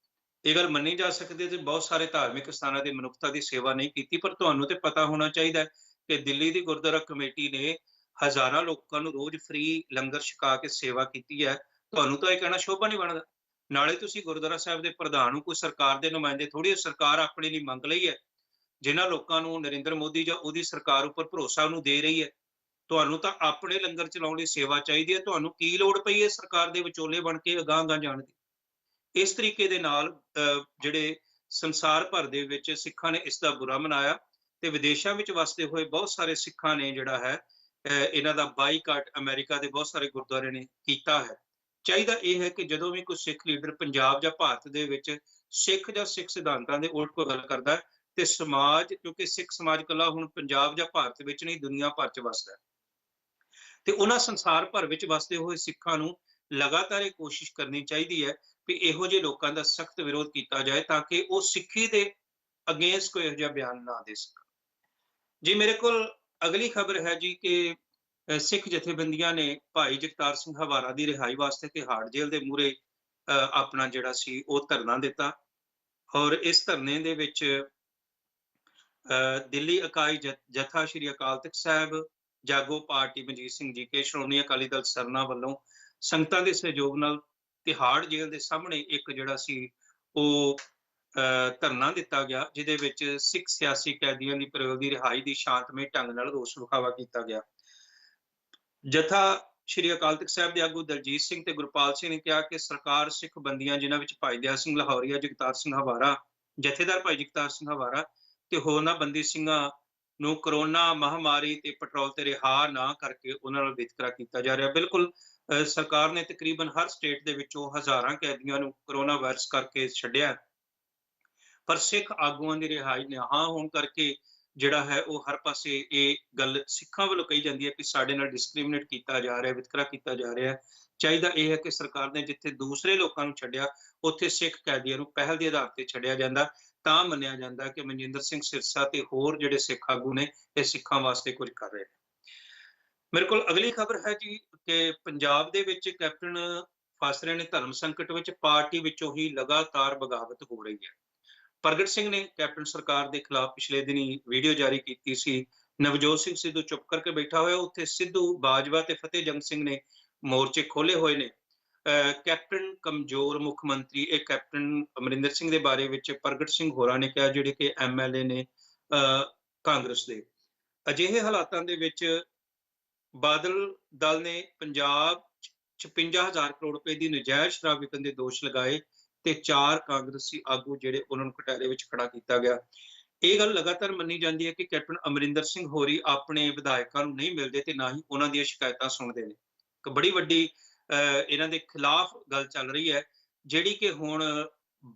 ਇਹ ਗੱਲ ਮੰਨੀ ਜਾ ਸਕਦੀ ਹੈ ਤੇ ਬਹੁਤ ਸਾਰੇ ਧਾਰਮਿਕ ਸਥਾਨਾਂ ਦੀ ਮਨੁੱਖਤਾ ਦੀ ਸੇਵਾ ਨਹੀਂ ਕੀਤੀ। ਪਰ ਤੁਹਾਨੂੰ ਤੇ ਪਤਾ ਹੋਣਾ ਚਾਹੀਦਾ ਕਿ ਦਿੱਲੀ ਦੀ ਗੁਰਦੁਆਰਾ ਕਮੇਟੀ ਨੇ ਹਜ਼ਾਰਾਂ ਲੋਕਾਂ ਨੂੰ ਰੋਜ਼ ਫ੍ਰੀ ਲੰਗਰ ਛਕਾ ਕੇ ਸੇਵਾ ਕੀਤੀ ਹੈ। ਤੁਹਾਨੂੰ ਤਾਂ ਇਹ ਕਹਿਣਾ ਸ਼ੋਭਾ ਨਹੀਂ ਬਣਦਾ। ਨਾਲੇ ਤੁਸੀਂ ਗੁਰਦੁਆਰਾ ਸਾਹਿਬ ਦੇ ਪ੍ਰਧਾਨ ਹੋ, ਕੋਈ ਸਰਕਾਰ ਦੇ ਨੁਮਾਇੰਦੇ ਥੋੜੀ। ਸਰਕਾਰ ਆਪਣੇ ਲਈ ਮੰਗ ਲਈ ਹੈ। ਜਿਨ੍ਹਾਂ ਲੋਕਾਂ ਨੂੰ ਨਰਿੰਦਰ ਮੋਦੀ ਜਾਂ ਉਹਦੀ ਸਰਕਾਰ ਉੱਪਰ ਭਰੋਸਾ ਉਹਨੂੰ ਦੇ ਰਹੀ ਹੈ, ਤੁਹਾਨੂੰ ਤਾਂ ਆਪਣੇ ਲੰਗਰ ਚਲਾਉਣ ਦੀ ਸੇਵਾ ਚਾਹੀਦੀ ਹੈ। ਤੁਹਾਨੂੰ ਕੀ ਲੋੜ ਪਈ ਹੈ ਸਰਕਾਰ ਦੇ ਵਿਚੋਲੇ ਬਣ ਕੇ ਅਗਾਂਹ ਜਾਣ ਦੀ। ਇਸ ਤਰੀਕੇ ਦੇ ਨਾਲ ਜਿਹੜੇ ਸੰਸਾਰ ਭਰ ਦੇ ਵਿੱਚ ਸਿੱਖਾਂ ਨੇ ਇਸ ਦਾ ਬੁਰਾ ਮਨਾਇਆ ਤੇ ਵਿਦੇਸ਼ਾਂ ਵਿੱਚ ਵਸਦੇ ਹੋਏ ਬਹੁਤ ਸਾਰੇ ਸਿੱਖਾਂ ਨੇ ਜਿਹੜਾ ਹੈ ਇਹਨਾਂ ਦਾ ਬਾਈਕਾਟ ਅਮਰੀਕਾ ਦੇ ਬਹੁਤ ਸਾਰੇ ਗੁਰਦੁਆਰੇ ਨੇ ਕੀਤਾ ਹੈ। ਚਾਹੀਦਾ ਇਹ ਹੈ ਕਿ ਜਦੋਂ ਵੀ ਕੋਈ ਸਿੱਖ ਲੀਡਰ ਪੰਜਾਬ ਜਾਂ ਭਾਰਤ ਦੇ ਵਿੱਚ ਸਿੱਖ ਜਾਂ ਸਿੱਖ ਸਿਧਾਂਤਾਂ ਦੇ ਉਲਟ ਕੋਈ ਗੱਲ ਕਰਦਾ ਹੈ ਤੇ ਸਮਾਜ, ਕਿਉਂਕਿ ਸਿੱਖ ਸਮਾਜ ਇਕੱਲਾ ਹੁਣ ਪੰਜਾਬ ਜਾਂ ਭਾਰਤ ਵਿੱਚ ਨਹੀਂ ਦੁਨੀਆ ਭਰ 'ਚ ਵਸਦਾ ਹੈ, ਤੇ ਉਹਨਾਂ ਸੰਸਾਰ ਭਰ ਵਿੱਚ ਵਸਦੇ ਹੋਏ ਸਿੱਖਾਂ ਨੂੰ ਲਗਾਤਾਰ ਇਹ ਕੋਸ਼ਿਸ਼ ਕਰਨੀ ਚਾਹੀਦੀ ਹੈ ਵੀ ਇਹੋ ਜਿਹੇ ਲੋਕਾਂ ਦਾ ਸਖਤ ਵਿਰੋਧ ਕੀਤਾ ਜਾਏ ਤਾਂ ਕਿ ਉਹ ਸਿੱਖੀ ਦੇ ਅਗੇਂਸਟ ਕੋਈ ਇਹੋ ਜਿਹਾ ਬਿਆਨ ਨਾ ਦੇ ਸਕਣ। ਜੀ ਮੇਰੇ ਕੋਲ ਅਗਲੀ ਖਬਰ ਹੈ ਜੀ ਕਿ ਸਿੱਖ ਜਥੇਬੰਦੀਆਂ ਨੇ ਭਾਈ ਜਗਤਾਰ ਸਿੰਘ ਹਵਾਰਾ ਦੀ ਰਿਹਾਈ ਵਾਸਤੇ ਤਿਹਾੜ ਜੇਲ੍ਹ ਦੇ ਮੂਹਰੇ ਆਪਣਾ ਜਿਹੜਾ ਸੀ ਉਹ ਧਰਨਾ ਦਿੱਤਾ। ਔਰ ਇਸ ਧਰਨੇ ਦੇ ਵਿੱਚ ਦਿੱਲੀ ਇਕਾਈ ਜਥਾ ਸ਼੍ਰੀ ਅਕਾਲ ਤਖਤ ਸਾਹਿਬ, ਜਾਗੋ ਪਾਰਟੀ ਮਨਜੀਤ ਸਿੰਘ ਜੀ ਕੇ, ਸ਼੍ਰੋਮਣੀ ਅਕਾਲੀ ਦਲ ਸਰਨਾ ਵੱਲੋਂ ਸੰਗਤਾਂ ਦੇ ਸਹਿਯੋਗ ਨਾਲ ਤਿਹਾੜ ਜੇਲ੍ਹ ਦੇ ਸਾਹਮਣੇ ਇੱਕ ਜਿਹੜਾ ਸੀ ਉਹ ਧਰਨਾ ਦਿੱਤਾ ਗਿਆ, ਜਿਹਦੇ ਵਿੱਚ ਸਿੱਖ ਸਿਆਸੀ ਕੈਦੀਆਂ ਦੀ ਪੈਰੋਲ ਦੀ ਰਿਹਾਈ ਦੀ ਸ਼ਾਂਤਮਈ ਢੰਗ ਨਾਲ ਰੋਸ ਵਿਖਾਵਾ ਕੀਤਾ ਗਿਆ। ਜਥਾ ਸ਼੍ਰੀ ਅਕਾਲ ਤਖਤ ਸਾਹਿਬ ਦੇ ਆਗੂ ਦਲਜੀਤ ਸਿੰਘ ਤੇ ਗੁਰਪਾਲ ਸਿੰਘ ਨੇ ਕਿਹਾ ਕਿ ਸਰਕਾਰ ਸਿੱਖ ਬੰਦੀਆਂ ਜਿਨ੍ਹਾਂ ਵਿੱਚ ਭਾਈ ਦਇਆ ਸਿੰਘ ਲਾਹੌਰੀਆ, ਜਗਤਾਰ ਸਿੰਘ ਹਵਾਰਾ, ਜਥੇਦਾਰ ਭਾਈ ਜਗਤਾਰ ਸਿੰਘ ਹਵਾਰਾ ਤੇ ਹੋਰਨਾਂ ਬੰਦੀ ਸਿੰਘਾਂ ਨੂੰ ਕਰੋਨਾ ਮਹਾਮਾਰੀ ਤੇ ਪੈਟਰੋਲ ਤੇ ਰਿਹਾ ਨਾ ਕਰਕੇ ਉਹਨਾਂ ਨਾਲ ਵਿਤਕਰਾ ਕੀਤਾ ਜਾ ਰਿਹਾ। ਬਿਲਕੁਲ ਸਰਕਾਰ ਨੇ ਤਕਰੀਬਨ ਹਰ ਸਟੇਟ ਦੇ ਵਿੱਚੋਂ ਹਜ਼ਾਰਾਂ ਕੈਦੀਆਂ ਨੂੰ ਕਰੋਨਾ ਵਾਇਰਸ ਕਰਕੇ ਛੱਡਿਆ, ਪਰ ਸਿੱਖ ਆਗੂਆਂ ਦੀ ਰਿਹਾਈ ਨਾ ਹੋਣ ਕਰਕੇ ਜਿਹੜਾ ਹੈ ਉਹ ਹਰ ਪਾਸੇ ਇਹ ਗੱਲ ਸਿੱਖਾਂ ਵੱਲੋਂ ਕਹੀ ਜਾਂਦੀ ਹੈ ਕਿ ਸਾਡੇ ਨਾਲ ਡਿਸਕ੍ਰਿਮੀਨੇਟ ਕੀਤਾ ਜਾ ਰਿਹਾ, ਵਿਤਕਰਾ ਕੀਤਾ ਜਾ ਰਿਹਾ। ਚਾਹੀਦਾ ਇਹ ਹੈ ਕਿ ਸਰਕਾਰ ਨੇ ਜਿੱਥੇ ਦੂਸਰੇ ਲੋਕਾਂ ਨੂੰ ਛੱਡਿਆ ਉੱਥੇ ਸਿੱਖ ਕੈਦੀਆਂ ਨੂੰ ਪਹਿਲ ਦੇ ਆਧਾਰ ਤੇ ਛੱਡਿਆ ਜਾਂਦਾ, ਤਾਂ ਮੰਨਿਆ ਜਾਂਦਾ ਕਿ ਮਨਜਿੰਦਰ ਸਿੰਘ ਸਿਰਸਾ ਤੇ ਹੋਰ ਜਿਹੜੇ ਸਿੱਖ ਆਗੂ ਨੇ ਇਹ ਸਿੱਖਾਂ ਵਾਸਤੇ ਕੁਝ ਕਰ ਰਹੇ ਨੇ। ਮੇਰੇ ਕੋਲ ਅਗਲੀ ਖਬਰ ਹੈ ਜੀ ਕਿ ਪੰਜਾਬ ਦੇ ਵਿੱਚ ਕੈਪਟਨ ਫਸ ਰਹੇ ਨੇ ਧਰਮ ਸੰਕਟ ਵਿੱਚ, ਪਾਰਟੀ ਵਿੱਚੋਂ ਹੀ ਲਗਾਤਾਰ ਬਗਾਵਤ ਹੋ ਰਹੀ ਹੈ। ਪ੍ਰਗਟ ਸਿੰਘ ਨੇ ਕੈਪਟਨ ਸਰਕਾਰ ਦੇ ਖਿਲਾਫ ਪਿਛਲੇ ਦਿਨੀ ਵੀਡੀਓ ਜਾਰੀ ਕੀਤੀ ਸੀ। ਨਵਜੋਤ ਸਿੰਘ ਸਿੱਧੂ ਚੁੱਪ ਕਰਕੇ ਬੈਠਾ ਹੋਇਆ, ਉੱਥੇ ਸਿੱਧੂ, ਬਾਜਵਾ ਤੇ ਫਤਿਹ ਜੰਗ ਸਿੰਘ ਨੇ ਮੋਰਚੇ ਖੋਲੇ ਹੋਏ ਨੇ। ਕੈਪਟਨ ਕਮਜ਼ੋਰ ਮੁੱਖ ਮੰਤਰੀ, ਇਹ ਕੈਪਟਨ ਅਮਰਿੰਦਰ ਸਿੰਘ ਦੇ ਬਾਰੇ ਵਿੱਚ ਪ੍ਰਗਟ ਸਿੰਘ ਹੋਰਾਂ ਨੇ ਕਿਹਾ, ਜਿਹੜੇ ਕਿ ਐਮਐਲਏ ਨੇ ਕਾਂਗਰਸ ਦੇ। ਅਜਿਹੇ ਹਾਲਾਤਾਂ ਦੇ ਵਿੱਚ ਬਾਦਲ ਦਲ ਨੇ ਪੰਜਾਬ 56,000 ਕਰੋੜ ਰੁਪਏ ਦੀ ਨਜਾਇਜ਼ ਸ਼ਰਾਬ ਵਿਕਣ ਦੇ ਦੋਸ਼ ਲਗਾਏ। ਤੇ 4 ਕਾਂਗਰਸੀ ਆਗੂ ਜਿਹੜੇ ਉਹਨਾਂ ਨੂੰ ਕਟਹਿਰੇ ਵਿੱਚ ਖੜਾ ਕੀਤਾ ਗਿਆ। ਇਹ ਗੱਲ ਲਗਾਤਾਰ ਮੰਨੀ ਜਾਂਦੀ ਹੈ ਕਿ ਕੈਪਟਨ ਅਮਰਿੰਦਰ ਸਿੰਘ ਹੋਰੀ ਆਪਣੇ ਵਿਧਾਇਕਾਂ ਨੂੰ ਨਹੀਂ ਮਿਲਦੇ ਤੇ ਨਾ ਹੀ ਉਹਨਾਂ ਦੀਆਂ ਸ਼ਿਕਾਇਤਾਂ ਸੁਣਦੇ ਨੇ। ਇੱਕ ਬੜੀ ਵੱਡੀ ਇਹਨਾਂ ਦੇ ਖਿਲਾਫ ਗੱਲ ਚੱਲ ਰਹੀ ਹੈ, ਜਿਹੜੀ ਕਿ ਹੁਣ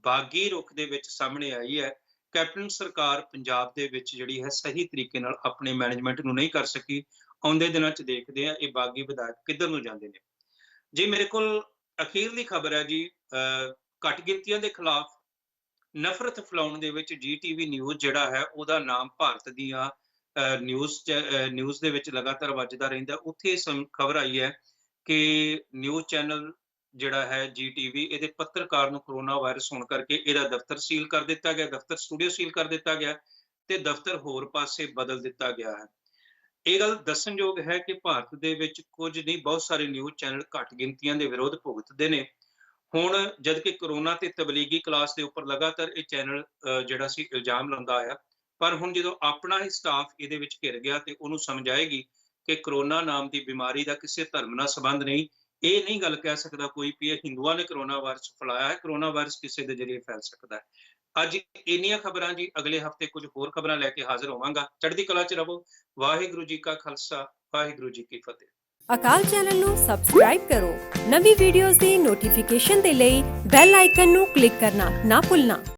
ਬਾਗੀ ਰੁੱਖ ਦੇ ਵਿੱਚ ਸਾਹਮਣੇ ਆਈ ਹੈ। ਕੈਪਟਨ ਸਰਕਾਰ ਪੰਜਾਬ ਦੇ ਵਿੱਚ ਜਿਹੜੀ ਹੈ ਸਹੀ ਤਰੀਕੇ ਨਾਲ ਆਪਣੇ ਮੈਨੇਜਮੈਂਟ ਨੂੰ ਨਹੀਂ ਕਰ ਸਕੀ। ਆਉਂਦੇ ਦਿਨਾਂ 'ਚ ਦੇਖਦੇ ਆ ਇਹ ਬਾਗੀ ਵਿਧਾਇਕ ਕਿੱਧਰ ਨੂੰ ਜਾਂਦੇ ਨੇ। ਜੀ ਮੇਰੇ ਕੋਲ ਅਖੀਰਲੀ ਖਬਰ ਹੈ ਜੀ, ਘੱਟ ਗਿਣਤੀਆਂ ਦੇ ਖਿਲਾਫ ਨਫ਼ਰਤ ਫੈਲਾਉਣ ਦੇ ਵਿੱਚ ਜੀਟੀਵੀ ਨਿਊਜ਼ ਜਿਹੜਾ ਹੈ ਉਹਦਾ ਨਾਮ ਭਾਰਤ ਦੀਆਂ ਨਿਊਜ਼ ਦੇ ਵਿੱਚ ਲਗਾਤਾਰ ਵੱਜਦਾ ਰਹਿੰਦਾ। ਉੱਥੇ ਖਬਰ ਆਈ ਹੈ ਕਿ ਨਿਊਜ਼ ਚੈਨਲ ਜਿਹੜਾ ਹੈ ਜੀਟੀਵੀ, ਇਹਦੇ ਪੱਤਰਕਾਰ ਨੂੰ ਕਰੋਨਾ ਵਾਇਰਸ ਹੋਣ ਕਰਕੇ ਇਹਦਾ ਦਫ਼ਤਰ ਸੀਲ ਕਰ ਦਿੱਤਾ ਗਿਆ, ਦਫ਼ਤਰ ਸਟੂਡੀਓ ਸੀਲ ਕਰ ਦਿੱਤਾ ਗਿਆ ਤੇ ਦਫ਼ਤਰ ਹੋਰ ਪਾਸੇ ਬਦਲ ਦਿੱਤਾ ਗਿਆ ਹੈ। ਇਹ ਗੱਲ ਦੱਸਣਯੋਗ ਹੈ ਕਿ ਭਾਰਤ ਦੇ ਵਿੱਚ ਕੁਝ ਨਹੀਂ ਬਹੁਤ ਸਾਰੇ ਨਿਊਜ਼ ਚੈਨਲ ਘੱਟ ਗਿਣਤੀਆਂ ਦੇ ਵਿਰੋਧ ਭੁਗਤਦੇ ਨੇ। ਹੁਣ ਜਦ ਕਿ ਕਰੋਨਾ ਤੇ ਤਬਲੀਗੀ ਕਲਾਸ ਦੇ ਉੱਪਰ ਲਗਾਤਾਰ ਇਹ ਚੈਨਲ ਜਿਹੜਾ ਸੀ ਇਲਜ਼ਾਮ ਲਾਉਂਦਾ ਆਇਆ, ਪਰ ਹੁਣ ਜਦੋਂ ਆਪਣਾ ਹੀ ਸਟਾਫ ਇਹਦੇ ਵਿੱਚ ਘਿਰ ਗਿਆ ਤੇ ਉਹਨੂੰ ਸਮਝ ਆਏਗੀ ਕਿ ਕਰੋਨਾ ਨਾਮ ਦੀ ਬਿਮਾਰੀ ਦਾ ਕਿਸੇ ਧਰਮ ਨਾਲ ਸੰਬੰਧ ਨਹੀਂ। ਇਹ ਨਹੀਂ ਗੱਲ ਕਹਿ ਸਕਦਾ ਕੋਈ ਵੀ ਇਹ ਹਿੰਦੂਆਂ ਨੇ ਕਰੋਨਾ ਵਾਇਰਸ ਫੈਲਾਇਆ ਹੈ। ਕਰੋਨਾ ਵਾਇਰਸ ਕਿਸੇ ਦੇ ਜ਼ਰੀਏ ਫੈਲ ਸਕਦਾ ਹੈ। ਅੱਜ ਇੰਨੀਆਂ ਖਬਰਾਂ ਜੀ, ਅਗਲੇ ਹਫ਼ਤੇ ਕੁਝ ਹੋਰ ਖਬਰਾਂ ਲੈ ਕੇ ਹਾਜ਼ਰ ਹੋਵਾਂਗਾ। ਚੜ੍ਹਦੀ ਕਲਾ 'ਚ ਰਹੋ। ਵਾਹਿਗੁਰੂ ਜੀ ਕਾ ਖਾਲਸਾ, ਵਾਹਿਗੁਰੂ ਜੀ ਕੀ ਫਤਿਹ। ਅਕਾਲ ਚੈਨਲ ਨੂੰ ਸਬਸਕ੍ਰਾਈਬ ਕਰੋ। ਨਵੀਂ ਵੀਡੀਓਜ਼ ਦੀ ਨੋਟੀਫਿਕੇਸ਼ਨ ਦੇ ਲਈ ਬੈਲ ਆਈਕਨ ਨੂੰ ਕਲਿੱਕ ਕਰਨਾ ਨਾ ਭੁੱਲਣਾ।